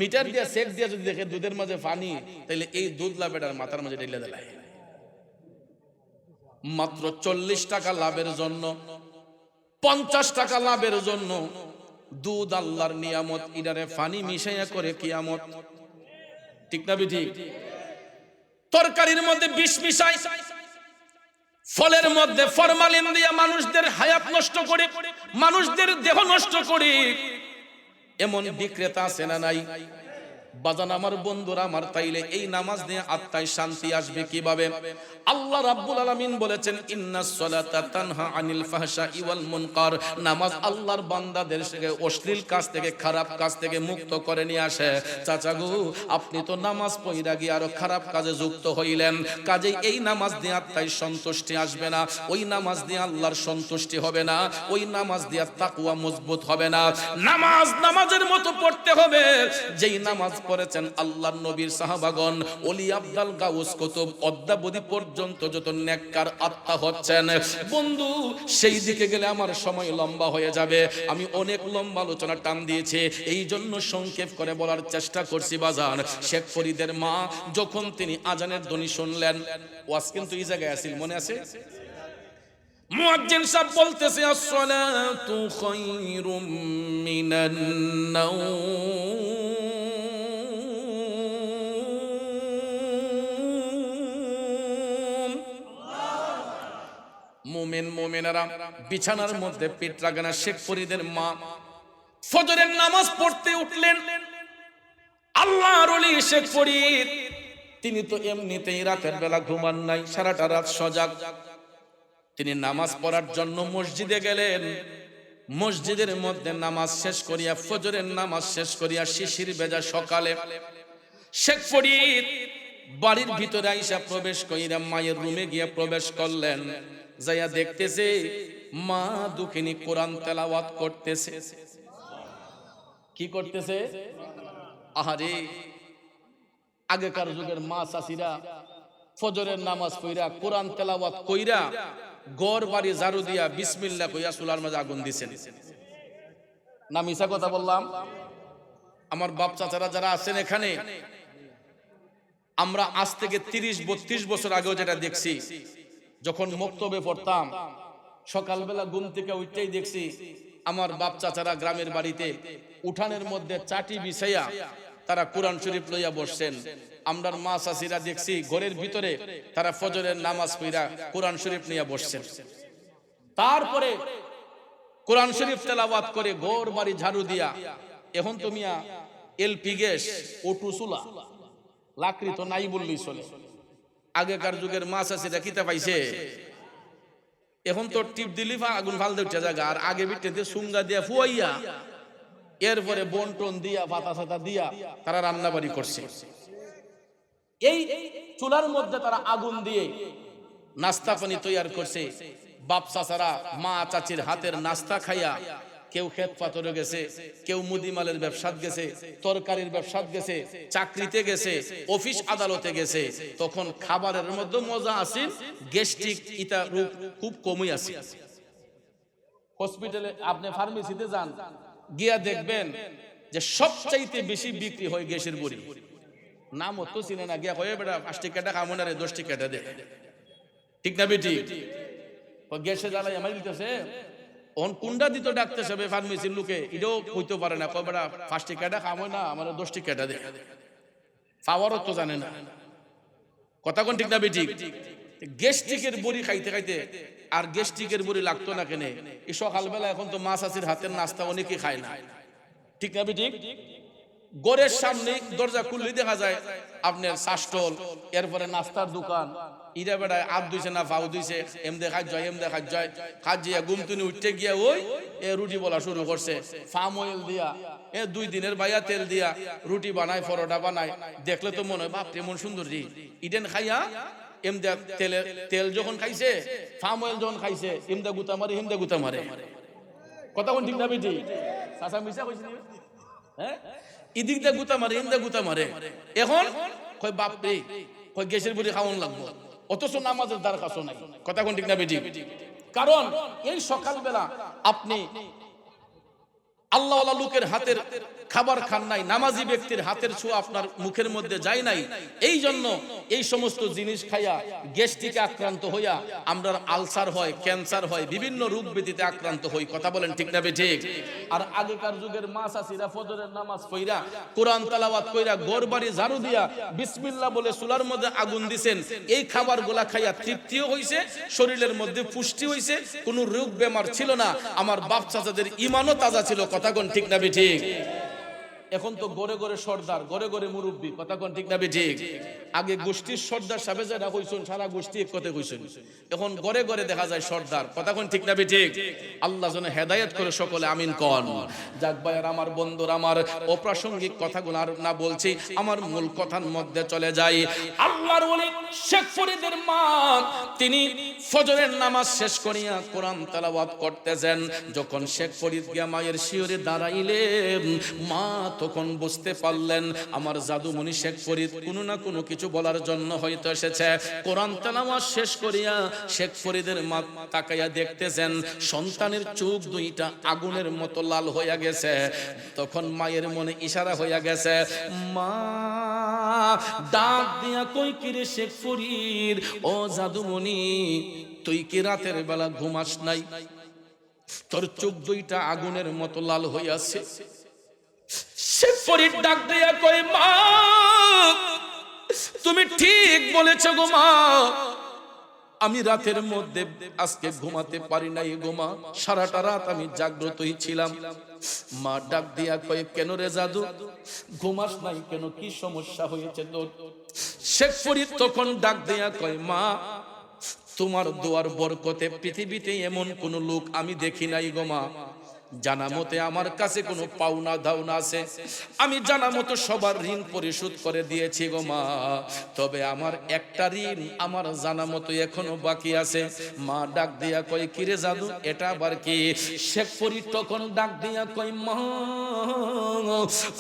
মিটার দিয়ে চেক দিয়ে যদি দেখে দুধের মাঝে পানি, তাহলে এই দুধ লাভেটার মাথার মাঝে ঢেলে দেয়। মাত্র 40 টাকা লাভের জন্য, 50 টাকা লাভের জন্য দুধ আল্লাহর নিয়ামত, ইডারে পানি মিশাইয়া করে কিয়ামত। ঠিক না ঠিক? তরকারির মধ্যে বিষ মিশাই, ফলের মধ্যে ফরমালিন দিয়া মানুষদের হায়াত নষ্ট করে, মানুষদের দেহ নষ্ট করে, এমন বিক্রেতা আছে না নাই? বাজান আমার বন্ধুরা আমার, তাইলে এই নামাজ নিয়ে আত্মায় শান্তি আসবে কিভাবে? আল্লাহ রাব্বুল আলামিন বলেছেন ইন্নাস সালাতা তানহা আনিল ফাহশাই ওয়াল মুনকার। নামাজ আল্লাহর বান্দাদের থেকে অশ্লীল কাজ থেকে, খারাপ কাজ থেকে মুক্ত করে নিয়ে আসে। চাচা গো, আপনি তো নামাজ পড়িয়া গিয়ে আরো খারাপ কাজে যুক্ত হইলেন, কাজেই এই নামাজ দিয়ে আত্মায় সন্তুষ্টি আসবে না, ওই নামাজ দিয়ে আল্লাহর সন্তুষ্টি হবে না, ওই নামাজ দিয়ে তাকওয়া মজবুত হবে না। নামাজ নামাজের মতো পড়তে হবে, যেই নামাজ পড়েছেন আল্লাহর নবীর সাহাবাগণ, ওলি আব্দাল গাউস কুতুব অদ্যাবধি পর্যন্ত যত নেককার আত্মা হচ্ছেন। বন্ধু, সেই দিকে গেলে আমার সময় লম্বা হয়ে যাবে, আমি অনেক লম্বা আলোচনা টান দিয়েছি, এই জন্য সংক্ষেপ করে বলার চেষ্টা করছি। বাজান, শেখ ফরিদের মা যখন তিনি আজানের ধ্বনি শুনলেন, ওয়াজ কিন্তু এই জায়গায় আসিল, মনে আছে? মুয়াজ্জিন সাহেব বলতেছে আসসালাতু খায়রুম মিনান নাওম। মুমিন মুমিনারা বিছানার মধ্যে পিঠ লাগানা শেখ ফরিদের মা ফজরের নামাজ পড়তে উঠলেন। আল্লাহর ওলি শেখ ফরিদ, তিনি তো এমনিতেই রাতের বেলা ঘুমান নাই, সারাটা রাত সজাগ। তিনি নামাজ পড়ার জন্য মসজিদে গেলেন। মসজিদের মধ্যে নামাজ শেষ করিয়া, ফজরের নামাজ শেষ করিয়া শিশির ভেজা সকালে শেখ ফরিদ বাড়ির ভিতরে আইসা প্রবেশ কইরা মায়ের রুমে গিয়ে প্রবেশ করলেন। যাইয়া দেখতেছে মা দুঃখিনী কোরআন তেলাওয়াত করতেছে। কি করতেছে? আহারে, আগেকার যুগের মা চাচিরা ফজরের নামাজ পড়া কোরআন তেলাওয়াত কইরা ঘর বাড়ি ঝাড়ু দিয়া বিসমিল্লাহ কইয়া চুলার মাঝে আগুন দিছেন। না মিছা কথা বললাম? আমার বাপ চাচারা যারা আছেন এখানে, আমরা আজ থেকে 30-32 বছর আগেও যেটা দেখছি, যখন মক্তবে পড়তাম সকালবেলা ঘুম থেকে উঠতেই দেখছি আমার বাপ চাচারা গ্রামের বাড়িতে উঠানের মধ্যে চাটি বিছাইয়া তারা কোরআন শরীফ লইয়া বসছেন। আমরার মা চাচিরা দেখছি ঘরের ভিতরে তারা ফজরের নামাজ পড়া কোরআন শরীফ নিয়ে বসছেন। তারপরে কোরআন শরীফ তেলাওয়াত করে ঘর বাড়ি ঝাড়ু দিয়া। এখন তো মিয়া এলপি গ্যাস, ওটু চুলা, লাকড়ি তো নাই বললেই চলে। আগেকার যুগের মা চাচিরা কিতা পাইছে? এখন তো টিপ দিলি আগুন ফাল উঠে জায়গা, আর আগে বিটে সুঙ্গা দিয়া ফুয়াইয়া এরপরে বন্টন দিয়া পাতা ছাতা দিয়া তারা রান্না বাড়ি করছে। এই চুলার মধ্যে তারা আগুন দিয়ে নাস্তা পানি তৈরি করছে। বাপ চাচারা মা চাচির হাতের নাস্তা খাইয়া কেউ ক্ষেত পাথরে গেছে, কেউ মুদিমালের ব্যবসাত গেছে, তরকারির ব্যবসাত গেছে, চাকরিতে গেছে, অফিস আদালতে গেছে। তখন খাবারের মধ্যে মজা আছে, গ্যাস্ট্রিক ইটা রোগ খুব কমই আছে। হসপিটালে আপনি ফার্মেসিতে যান, গিয়া দেখবেন যে সবচাইতে বেশি বিক্রি হয় গ্যাসের বড়ি। নাম তো চিনে না, গিয়া হয়ে বেটা 5 টাকা খামো না রে, 10 টাকা দে। ঠিক না বেটি? গ্যাসে জ্বালাই আমার দিতেছে, অন কুন্ডা দিত ডাকতে সবে ফার্মেসির লোকে, এটাও হইতে পারে না। কয় বেটা 5 টাকা খামো না, আমার 10 টাকা দে। পাওয়ারও তো জানে না। কথা কোন ঠিক না বেটি? গ্যাস্ট্রিকের বড়ি খাইতে খাইতে আর গ্যাস্ট্রিকের বড়ি লাগতো না কেনে? এই সকালবেলা এখন তো মাছ চাচির হাতের নাস্তা অনেকে খায় না। ঠিক না বেটি? গড়ের সামনে দরজা খুললে দেখা যায় আপনার শাস্টল, এরপরে নাস্তার দোকান। ইরা বেড়ায় আপ দুইছে না ফাউ দুইছে, এম দেখা যায় এম দেখা যায়। খাজিয়া গুমতুনি উঠতে গিয়া ওই এ রুটি বলা শুরু করছে, ফার্ম অয়েল দিয়া, 2 দিনের বাইয়া তেল দিয়া রুটি বানায়, পরোটা বানায়। দেখলে তো মনে হয় বাপ এমন সুন্দর জি ইডেন খাইয়া এমদা তেল যখন খাইছে, ফার্ম অয়েল যখন খাইছে, এমদা গুতা মারে হেমদা গুতা মারে। কথা কোন ঠিক না বেটি? চাচা মিশা কইছি হ্যাঁ, ইদিক দা গুতা মারে এমদা গুতা মারে। এখন কয় বাপ রে, কয় গ্যাসের বড়ি খাওয়ান লাগবো, অথচ নামাজের দ্বার কাছে নাই। কথা কোন ঠিক না বেটি? কারণ এই সকালবেলা আপনি আল্লাহওয়ালা লোকের হাতের খাবার খান নাই, নামাজি ব্যক্তির হাতের ছোঁয়া আপনার মুখের মধ্যে যায় নাই। এই জন্য এই সমস্ত জিনিস খাইয়া গ্যাস্ট্রিকে আক্রান্ত হইয়া আমরা আলসার হয়, ক্যান্সার হয়, বিভিন্ন রোগ ব্যাধিতে আক্রান্ত হই। কথা বলেন ঠিক না ঠিক? আর আগেকার যুগের মা চাচিরা ফজরের নামাজ পড়া কোরআন তেলাওয়াত কইরা ঘর বাড়ি ঝাড়ু দিয়া বিসমিল্লাহ বলে চুলার মধ্যে আগুন দিছেন। এই খাবারগুলা খাইয়া তৃপ্তিও হইছে, শরীরের মধ্যে পুষ্টি হইছে, কোনো রোগ বেমার ছিল না। আমার বাপ চাচাদের ঈমানও তাজা ছিল। কথা কোন ঠিক না ঠিক? এখন তো গড়ে গড়ে সর্দার, গড়ে গড়ে মুরব্বী। কথা কোন ঠিক না ঠিক? আগে গোষ্ঠীর সর্দার সাহেব যারা কইছেন সারা গোষ্ঠী এক কথা কইছেন, এখন গড়ে গড়ে দেখা যায় সর্দার। কথা কোন ঠিক না ঠিক? আল্লাহ যেন হেদায়েত করে সকলে আমিন কোন। যাক ভাইয়ার আমার বন্ধুরা, আমার অপ্রাসঙ্গিক কথাগুলো আর না বলছি, আমার মূল কথার মধ্যে চলে যাই। আল্লাহর ওলি শেখ ফরিদের মা তিনি ফজরের নামাজ শেষ করিয়া কোরআন তেলাওয়াত করতেছেন। যখন শেখ ফরিদ গিয়া মায়ের শিয়রে দাঁড়াইলেন, মা তখন বুঝতে পারলেন আমার জাদুমণি শেখ ফরিদ কোনো না কোনো কিছু বলার জন্য হয়তো এসেছে। কোরআন তেলাওয়াত শেষ করিয়া শেখ ফরিদের মা তাকাইয়া দেখতেছেন সন্তানের চোখ দুইটা আগুনের মতো লাল হইয়া গেছে। তখন মায়ের মনে ইশারা হইয়া গেছে, মা ডাক দিয়া কই কিরে শেখ ফরিদ, ও জাদুমণি তুই কি রাতের বেলা ঘুমাস নাই? তোর চোখ দুইটা আগুনের মতো লাল হইয়াছে। শেখ ফরিদ ডাক দিয়া কই, মা তুমি ঠিক বলেছো গো মা, আমি রাতের মধ্যে আজকে ঘুমাতে পারি নাই গো মা, সারাটা রাত আমি জাগ্রতই ছিলাম। মা ডাক দিয়া কয়, কেন রে জাদু ঘুমাস নাই কেন, কি সমস্যা হয়েছে তোর? শেখ ফরিদ তখন ডাক দিয়া কয়, মা তোমার দোয়ার বরকতে পৃথিবীতে এমন কোন লোক আমি দেখি নাই গো মা, জানা মতে আমার কাছে কোনো পাওনা দাওনা আছে, আমি জানা মতো সবার ঋণ পরিশোধ করে দিয়েছি গো মা, তবে আমার একটা ঋণ আমার জানা মতো এখনো বাকি আছে। মা ডাক দিয়া কয়, কিরে জাদু, এটা আবার কি? শেখ ফরিদ তখন ডাক দিয়া কয়, মা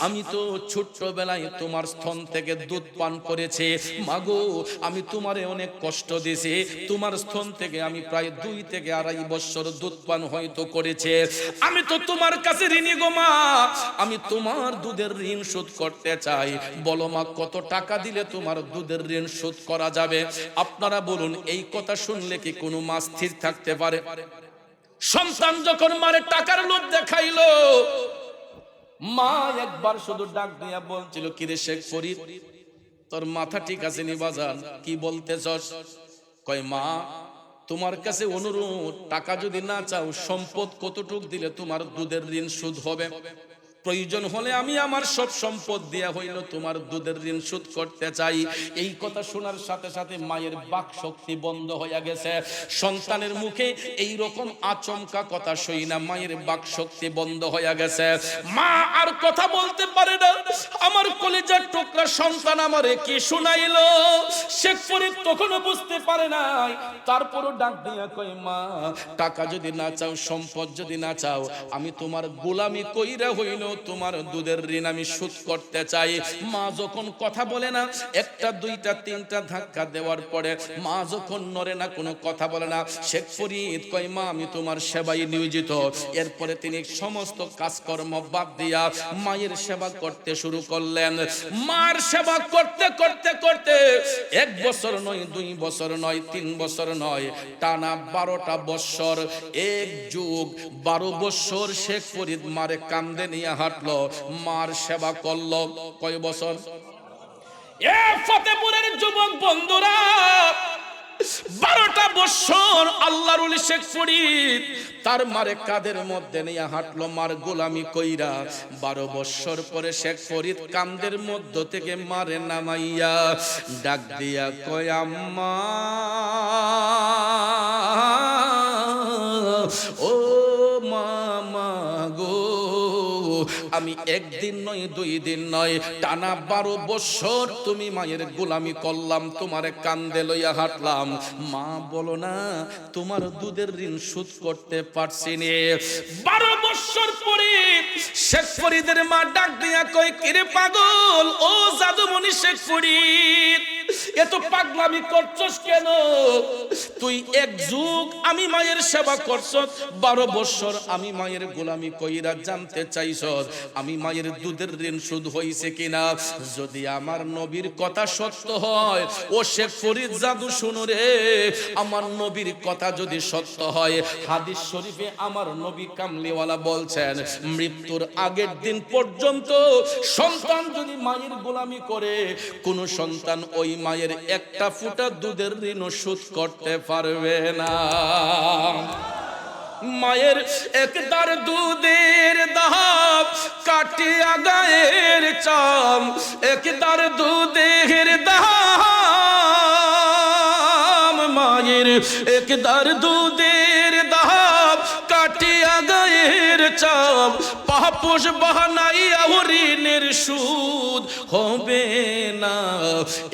আমি তো ছোট্টবেলায় তোমার স্তন থেকে দুধ পান করেছি মাগো, আমি তোমারে অনেক কষ্ট দিয়েছি, তোমার স্তন থেকে আমি প্রায় 2 থেকে 2.5 বছর দুধ পান হয়তো করেছে, আমি তো তোমার কাছে ঋণী গো মা, আমি তোমার দুধের ঋণ শোধ করতে চাই, বলো মা কত টাকা দিলে তোমার দুধের ঋণ শোধ করা যাবে? আপনারা বলুন, এই কথা শুনলে কি কোনো মা স্থির থাকতে পারে? সন্তান যখন মারে টাকার লোভ দেখাইলো, মা একবার শুধু ডাক দিয়া বলছিল, কিরে শেখ ফরিদ, তোর মাথা ঠিক আছে নি বাজান, কি বলতেছস? কয়, মা তোমার কাছে অনুরোধ, টাকা যদি না চাও, সম্পদ কতটুক দিলে তোমার দুধের ঋণ শোধ হবে? প্রয়োজন হলে আমি আমার সব সম্পদ দিয়া হইল তোমার দুধের ঋণ শোধ করতে চাই। এই কথা শোনার সাথে সাথে মায়ের বাক শক্তি বন্ধ হয়ে গেছে। সন্তানের মুখে এই রকম আচমকা কথা শুই না মায়ের বাক শক্তি বন্ধ হয়ে গেছে। মা আর কথা বলতে পারে না। আমার কলিজার টুকরা সন্তান আমারে কি শুনাইলো। শেখ ফরিদ তখনও বুঝতে পারে নাই, তারপরও ডাক দিয়া কই, মা টাকা যদি না চাও, সম্পদ যদি না চাও, আমি তোমার গোলামি কইরা হইল তোমার দুধের ঋণ আমি শোধ করতে চাই। মা যখন কথা বলে না, একটা দুইটা তিনটা ধাক্কা দেওয়ার পরে মা যখন নড়ে না, কোনো কথা বলে না, শেখ ফরিদ কয়, মা আমি তোমার সেবায় নিয়োজিত। এরপরে তিনি সমস্ত কাজকর্ম বাদ দিয়া মায়ের সেবা করতে শুরু করলেন। মার সেবা করতে করতে করতে 1 বছর নয়, 2 বছর নয়, 3 বছর নয়, টানা 12টা বছর, 1 যুগ 12 বছর শেখ ফরিদ মারে কান্দে নিয়ে হাঁটলো, মার সেবা করলো। কয় বছর? এ ফতেপুরের যুবক বন্ধুরা, 12টা বছর আল্লাহর ওলি শেখ ফরিদ তার মারে কাদের মধ্যে নিয়ে হাঁটলো, মার গোলামি কইরা। 12 বছর পরে শেখ ফরিদ কান্দের মধ্য থেকে মারে নামাইয়া ডাক দিয়া কয়, আম্মা ও মামা গো, আমি 1 দিন নয়, 2 দিন নয়, টানা 12 বছর তুমি মায়ের গোলামি করলাম, তোমারে কান্দে লইয়া হাঁটলাম। মা বলো না তোমার দুধের ঋণ শোধ করতে পারছি নে। 12 বছর পরে শেখ ফরিদের মা ডাক দিয়া কয়, কিরে পাগল, ও জাদুমণি শেখ ফরিদ, এত পাগলামি করছস কেন? তুই 1 যুগ আমি মায়ের সেবা করছস, 12 বছর আমি মায়ের গোলামি কইরা জানতে চাইছস আমি মায়ের দুধের ঋণ শোধ হইছে কিনা। যদি আমার নবীর কথা সত্য হয়, ও শেখ ফরিদ জাদু শুনো রে, আমার নবীর কথা যদি সত্য হয়, হাদিস শরীফে আমার নবী কামলিওয়ালা বলছেন, মৃত্যুর আগের দিন পর্যন্ত সন্তান যদি মায়ের গোলামি করে, কোন সন্তান ওই মায়ের একটা ফোঁটা দুধের ঋণ শোধ করতে পারবে না। মায়ের একদার দুধের দাম কাটিয়া গায়ের চাম, একদার দুধের দাম, মায়ের একদার দুধের দাম কাটিয়া গায়ের চাম, পাপোশ বাহানাইয়া ঋণের সুদ হবে না।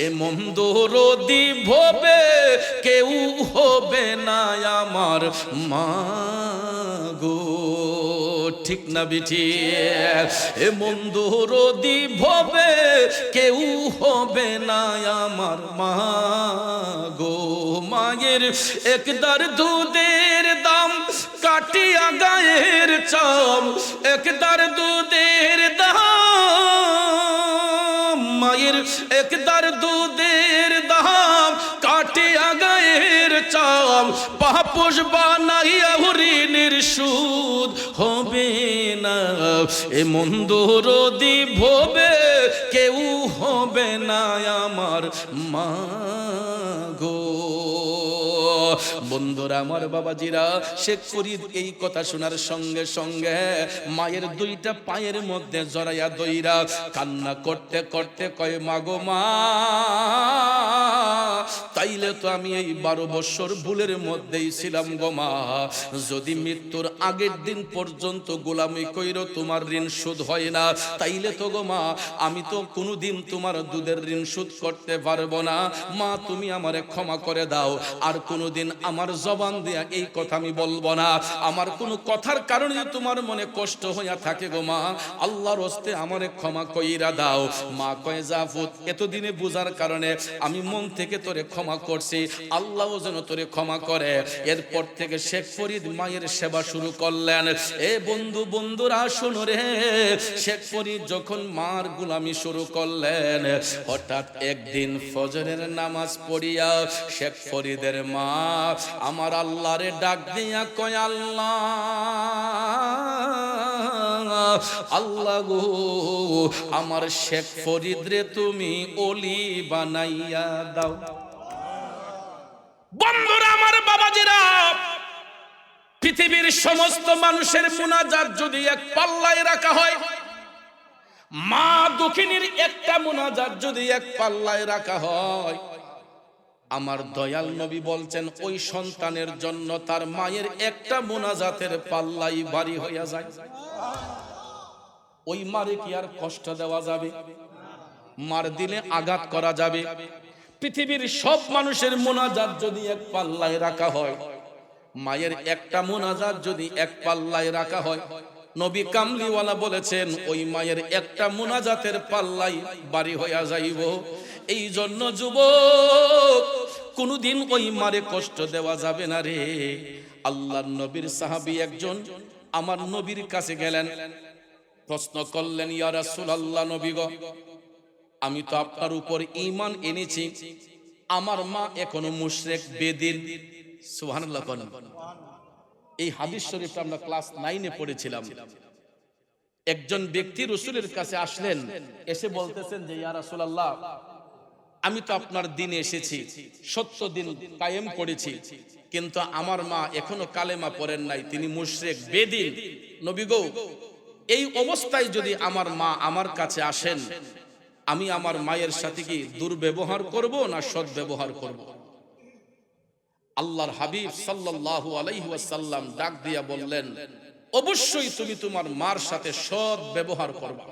এ মন্দ রোদি ভবে কেউ হবে না আমার মা গো, ঠিক না বিঠি? এ মন্দ রোদি ভবে কেউ হবে না আমার মা গো। মায়ের একদার দুধের দাম কাটিয়া গায়ের চাম, একদার দুধের দাম, মায়ের একদার দুধের দাম কাটিয়া গায়ের চাম, পাপোশ বানাইয়া ঋণের সুদ হবে না। এ মন্দ রোদি ভবে কেউ হবে না আমার মা গো। বন্ধুরা আমার, বাবাজিরা, শেখ ফরিদ এই কথা শোনার সঙ্গে সঙ্গে মায়ের 2টা পায়ের মধ্যে জড়াইয়া দইরা কান্না করতে করতে কয়, মা গো মা, তাইলে তো আমি এই 12 বছর ভুলের মধ্যেই ছিলাম গো মা। যদি মৃত্যুর আগের দিন পর্যন্ত গোলামি কইরো তোমার ঋণ শোধ হয় না, তাইলে তো গো মা আমি তো কোনোদিন তোমার দুধের ঋণ শোধ করতে পারবো না। মা তুমি আমারে ক্ষমা করে দাও, আর কোনোদিন আমার জবান দিয়া এই কথা আমি বলবো না। আমার কোনো কথার কারণে তোমার মনে কষ্ট হইয়া থাকে গো মা, আল্লাহর হস্তে আমারে ক্ষমা কইরা দাও। মা কয় জাফর এতদিনে বুঝার কারণে আমি মন থেকে তোরে ক্ষমা করছি, আল্লাহও যেন তোরে ক্ষমা করে। এরপর থেকে শেখ ফরিদ মায়ের সেবা শুরু করলেন। এ বন্ধুরা শোনো রে, শেখ ফরিদ যখন মার গোলামি শুরু করলেন, হঠাৎ একদিন ফজরের নামাজ পড়িয়া শেখ ফরিদের মা আমার আল্লাহরে ডাক দিয়া কয় আল্লাহ, আল্লাহ গো আমার শেখ ফরিদ রে তুমি ওলি বানাইয়া দাও। বন্ধুরা আমার, বাবাজিরা, পৃথিবীর সমস্ত মানুষের মুনাজাত যদি এক পাল্লায় রাখা হয়, মা দক্ষিণীর একটা মুনাজাত যদি এক পাল্লায় রাখা হয়, আমার দয়াল নবী বলছেন ওই সন্তানের জন্য তার মায়ের একটা মুনাজাতের পাল্লাই ভারী হইয়া যায়। ওই মারে কি আর কষ্ট দেওয়া যাবে? মার দিলে আঘাত করা যাবে? পৃথিবীর সব মানুষের মুনাজাত যদি এক পাল্লায় রাখা হয়, মায়ের একটা মুনাজাত যদি এক পাল্লায় রাখা হয়, নবী কামলিওয়ালা বলেছেন ওই মায়ের একটা মুনাজাতের পাল্লাই ভারী হইয়া যাইব। এই জন্য যুবক, কোনদিন ওই মারে কষ্ট দেওয়া যাবে না রে। আল্লাহর নবীর সাহাবী একজন আমার নবীর কাছে গেলেন, প্রশ্ন করলেন, ইয়া রাসূলুল্লাহ, নবী গো, আমি তো আপনার উপর ঈমান এনেছি, আমার মা এখনো মুশরিক বেদিন। সুবহানাল্লাহ। এই হাদিস শরীফটা আমরা ক্লাস 9-এ পড়েছিলাম। একজন ব্যক্তি রাসূলের কাছে আসলেন, এসে বলতেছেন যে ইয়া রাসূলুল্লাহ, আমি তো আপনার দিনে এসেছি, সত্য দিন কায়েম করেছি, কিন্তু আমার মা এখনো কালেমা পড়েন নাই, তিনি মুশরিক বেদিন। নবী গো, এই অবস্থায় যদি আমার মা আমার কাছে আসেন, আমি আমার মায়ের সাথে কি দুর্ব্যবহার করব না সৎ ব্যবহার করব? আল্লাহর হাবিব সাল্লাল্লাহু আলাইহি ওয়াসাল্লাম ডাক দিয়া বললেন, অবশ্যই তুমি তোমার মার সাথে সৎ ব্যবহার করবা।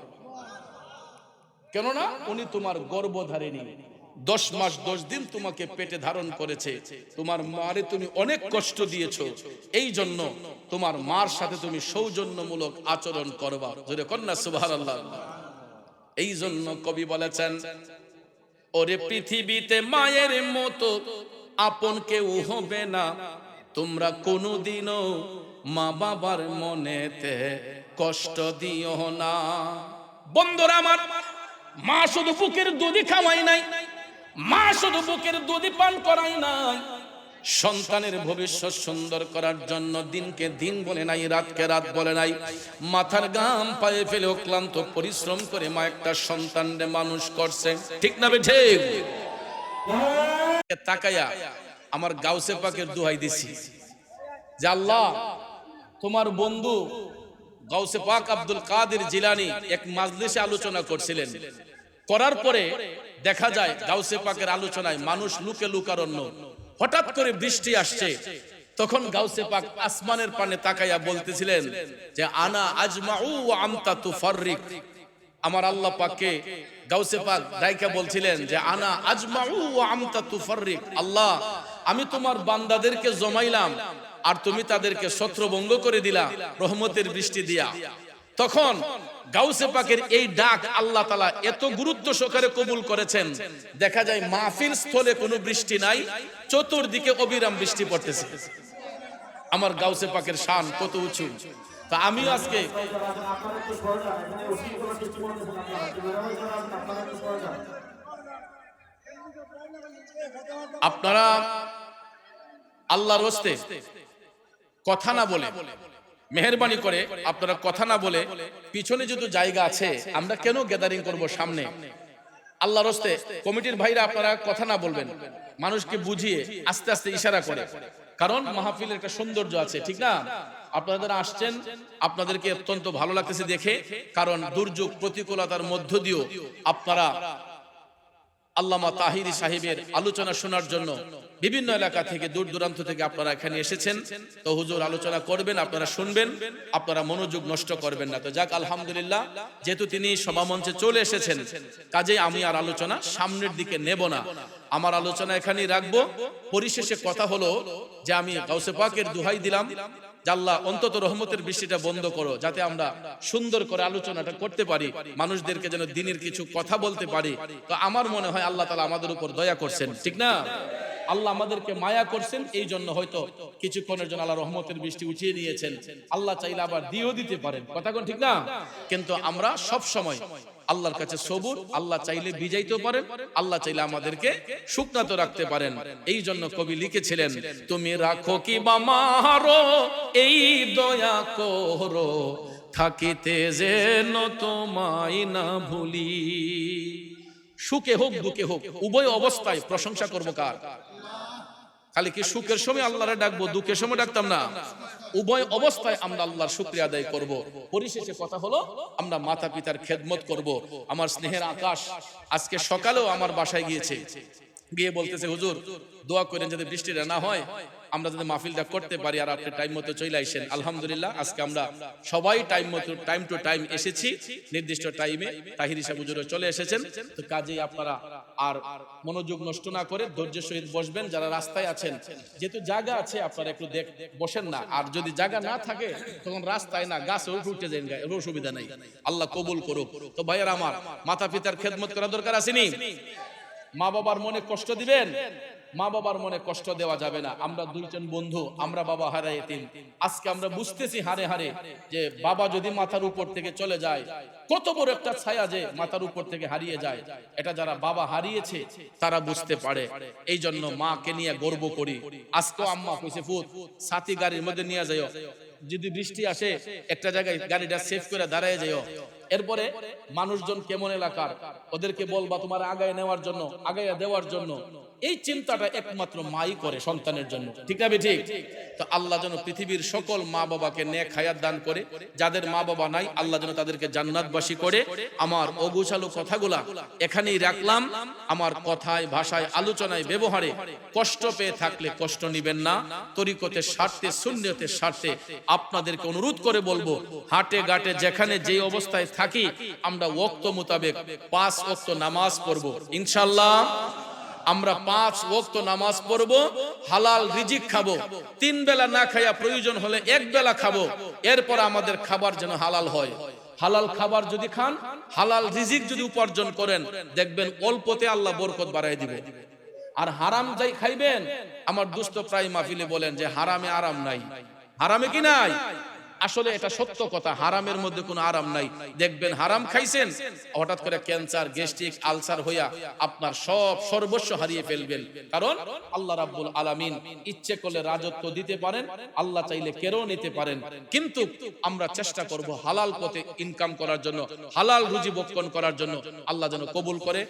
কেননা উনি তোমার গর্ভধারিণী, 10 মাস 10 দিন তোমাকে পেটে ধারণ করেছে, তোমার মারে তুমি অনেক কষ্ট দিয়েছো, এই জন্য তোমার মার সাথে তুমি সৌজন্যমূলক আচরণ করবা। জোরে কন্যা সুবহানাল্লাহ। এই জন্য কবি বলেছেন, ওরে পৃথিবীতে মায়ের মতো আপন কেউ হবে না, তোমরা কোনোদিনও মা বাবার মনেতে কষ্ট দিও না। বন্ধুরা আমার, মা শুধু বুকের দুধই খাওয়াই নাই, মা শুধু বুকের দুধই পান করাই নাই, সন্তানের ভবিষ্যৎ সুন্দর করার জন্য দিনকে দিন বলে নাই, রাতকে রাত বলে নাই, মাথার ঘাম পায়ে ফেলে ক্লান্ত পরিশ্রম করে মা একটা সন্তানকে মানুষ করছে। ঠিক না বেঠে? তাকায়া আমার গাউসে পাকের দোহাই দিছি যে আল্লাহ, তোমার বন্ধু গাউসে পাক আব্দুল কাদের জিলানী এক মাজলিসে আলোচনা করছিলেন, করার পরে দেখা যায় গাউসে পাকের আলোচনায় মানুষ লুকে লুকারণ্য। হঠাৎ করে বৃষ্টি আসছে, তখন গাউসে পাক আসমানের পানে তাকাইয়া বলতেছিলেন যে আনা আজমাউ ওয়া আনতা তুফাররিক। আমার আল্লাহ পাককে গাউসে পাক ডাইকা বলছিলেন যে আনা আজমাউ ওয়া আনতা তুফাররিক, আল্লাহ আমি তোমার বান্দাদেরকে জমাইলাম আর তুমি তাদেরকে ছত্রভঙ্গ করে দিলা রহমতের বৃষ্টি দিয়া। তখন গাউসে পাকের এই ডাক আল্লাহ তাআলা এত গুরুত্ব সহকারে কবুল করেছেন, দেখা যায় মাহফিল স্থলে কোনো বৃষ্টি নাই, চতুর্দিকে অবিরাম বৃষ্টি পড়তেছে। আমার গাউসে পাকের শান কত উঁচু। তা আমি আজকে আপনারা আল্লাহর হস্তে কথা না বলে, মেহেরবানি করে আপনারা কথা না বলে, পিছনে যদি জায়গা আছে আমরা কেন গ্যাদারিং করব সামনে? আল্লাহর হস্তে কমিটির ভাইরা আপনারা কথা না বলবেন, মানুষকে বুঝিয়ে আস্তে আস্তে ইশারা করে, কারণ মাহফিলের একটা সৌন্দর্য আছে, ঠিক না? আপনারা যারা আসছেন আপনাদেরকে অত্যন্ত ভালো লাগতেছে দেখে, কারণ দুর্যোগ প্রতিকূলতার মধ্য দিয়েও আপনারা আল্লামা তাহিরি সাহেবের আলোচনা শোনার জন্য বিভিন্ন এলাকা থেকে দূর দূরান্ত থেকে আপনারা এখানে এসেছেন। তো হুজুর আলোচনা করবেন, আপনারা শুনবেন, আপনারা মনোযোগ নষ্ট করবেন না। তো যাক, আলহামদুলিল্লাহ, যেহেতু তিনি সভামঞ্চে চলে এসেছেন, কাজেই আমি আর আলোচনা সামনের দিকে নেব না, আমার আলোচনা এখানেই রাখবো। পরিশেষে কথা হলো যে আমি গাউসে পাকের দোহাই দিলাম যে আল্লাহ অন্তত রহমতের বৃষ্টিটা বন্ধ করো, যাতে আমরা সুন্দর করে আলোচনাটা করতে পারি, মানুষদেরকে যেন দিনের কিছু কথা বলতে পারি। তো আমার মনে হয় আল্লাহ তাআলা আমাদের উপর দয়া করছেন, ঠিক না? আল্লাহ আমাদেরকে মায়া করছেন, এই জন্য হয়তো কিছুক্ষণের জন্য আল্লাহ রহমতের বৃষ্টি উঠিয়ে নিয়েছেন। আল্লাহ চাইলে আবার দিয়েও দিতে পারেন, কথা কোন ঠিক না? কিন্তু আমরা সব সময় আল্লাহর কাছে সবুর, আল্লাহ চাইলে বিজাইতেও পারেন, আল্লাহ চাইলে আমাদেরকে শুকনাতো রাখতে পারেন। এই জন্য কবি লিখেছিলেন, তুমি রাখো কি বামারো এই দয়া করো, থাকিতে যেন তোমায় না ভুলি। সুখে হোক দুঃখে হোক উভয় অবস্থায় প্রশংসা করবো কার? খালি কি সুখের সময় আল্লাহরে ডাকবো, দুঃখের সময় ডাকতাম না? উভয় অবস্থায় আমরা আল্লাহর শুকরিয়া আদায় করব। পরিশেষে কথা হলো আমরা মাতা পিতার খেদমত করব। আমার স্নেহের আকাশ আজকে সকালেও আমার বাসায় গিয়েছে, গিয়ে বলতেছে, হুজুর দোয়া করেন যাতে বৃষ্টিটা না হয়, আমরা যদি মাহফিলটা করতে পারি আর আপনি টাইম মতো চলে আসেন। আলহামদুলিল্লাহ, আজকে আমরা সবাই টাইম মতো টাইম টু টাইম এসেছি, নির্দিষ্ট টাইমে তাহিরি সাহেব হুজুরও চলে এসেছেন। তো কাজেই আপনারা আর মনোযোগ নষ্ট না করে ধৈর্যের সহিত বসবেন। যারা রাস্তায় আছেন, যেহেতু জায়গা আছে, আপনারা একটু বসেন না। আর যদি জায়গা না থাকে তখন রাস্তায় না গাছে উঠে যান, এর অসুবিধা নাই, আল্লাহ কবুল করুক। তো ভাইয়ার আমার, মাতা পিতার খেদমত করা দরকার আসেনি? মা বাবার মনে কষ্ট দিবেন? মা বাবার মনে কষ্ট দেওয়া যাবে না। আমরা দুইজন বন্ধু, আমরা বাবা হারাই এতিম। আজকে আমরা বুঝতেছি হারে হারে যে বাবা যদি মাথার উপর থেকে চলে যায়, কত বড় একটা ছায়া যে মাথার উপর থেকে হারিয়ে যায়, এটা যারা বাবা হারিয়েছে তারা বুঝতে পারে। এই জন্য মাকে নিয়ে গর্ব করি। আজকেও আম্মা কইছে, ফুত সাথী গাড়ির মধ্যে নিয়ে যাইও, যদি বৃষ্টি আসে একটা জায়গায় গাড়িটা সেফ করে দাঁড়ায় যাইও। এরপরে মানুষজন কেমন এলাকার, ওদেরকে বলবা তোমার আগায় নেওয়ার জন্য, আগায় দেওয়ার জন্য। এই চিন্তাটা একমাত্র মাই করে সন্তানের জন্য, ঠিক না ঠিক? তো আল্লাহ যেন পৃথিবীর সকল মা বাবাকে নেক হায়াত দান করে, যাদের মা বাবা নাই আল্লাহ যেন তাদেরকে জান্নাতবাসী করে। আমার অগুছালো কথাগুলা এখানেই রাখলাম। আমার কথায়, ভাষায়, আলোচনায়, ব্যবহারে কষ্ট পেয়ে থাকলে কষ্ট নিবেন না। তরিকতের স্বার্থে, সুন্নতের স্বার্থে আপনাদেরকে অনুরোধ করে বলবো, হাটে ঘাটে যেখানে যেই অবস্থায় থাকি, আমরা ওয়াক্ত মোতাবেক 5 ওয়াক্ত নামাজ পড়বো ইনশাআল্লাহ। আমরা 5 ওয়াক্ত নামাজ পড়বো, হালাল রিজিক খাবো, 3 বেলা না খাইয়া প্রয়োজন হলে 1 বেলা খাবো। এরপর আমাদের খাবার যেন হালাল হয়। হালাল খাবার যদি খান, হালাল রিজিক যদি উপার্জন করেন, দেখবেন অল্পতে আল্লাহ বরকত বাড়ায় দিবে। আর হারাম যাই খাইবেন, আমার দুস্থ প্রায় মাহফিলে বলেন যে হারামে আরাম নাই। হারামে কি নাই? আসলে এটা সত্য কথা, হারামের মধ্যে কোনো আরাম নাই। দেখবেন হারাম খাইছেন, হঠাৎ করে ক্যান্সার, গ্যাস্ট্রিক, আলসার হইয়া আপনার সব সর্বস্ব হারিয়ে ফেলবেন। কারণ আল্লাহ রাব্বুল আলামিন ইচ্ছে করলে রাজত্ব দিতে পারেন, আল্লাহ চাইলে কেড়েও নিতে পারেন। কিন্তু আমরা চেষ্টা করব হালাল পথে ইনকাম করার জন্য, হালাল রুজি ভক্ষণ করার জন্য। আল্লাহ যেন কবুল করে।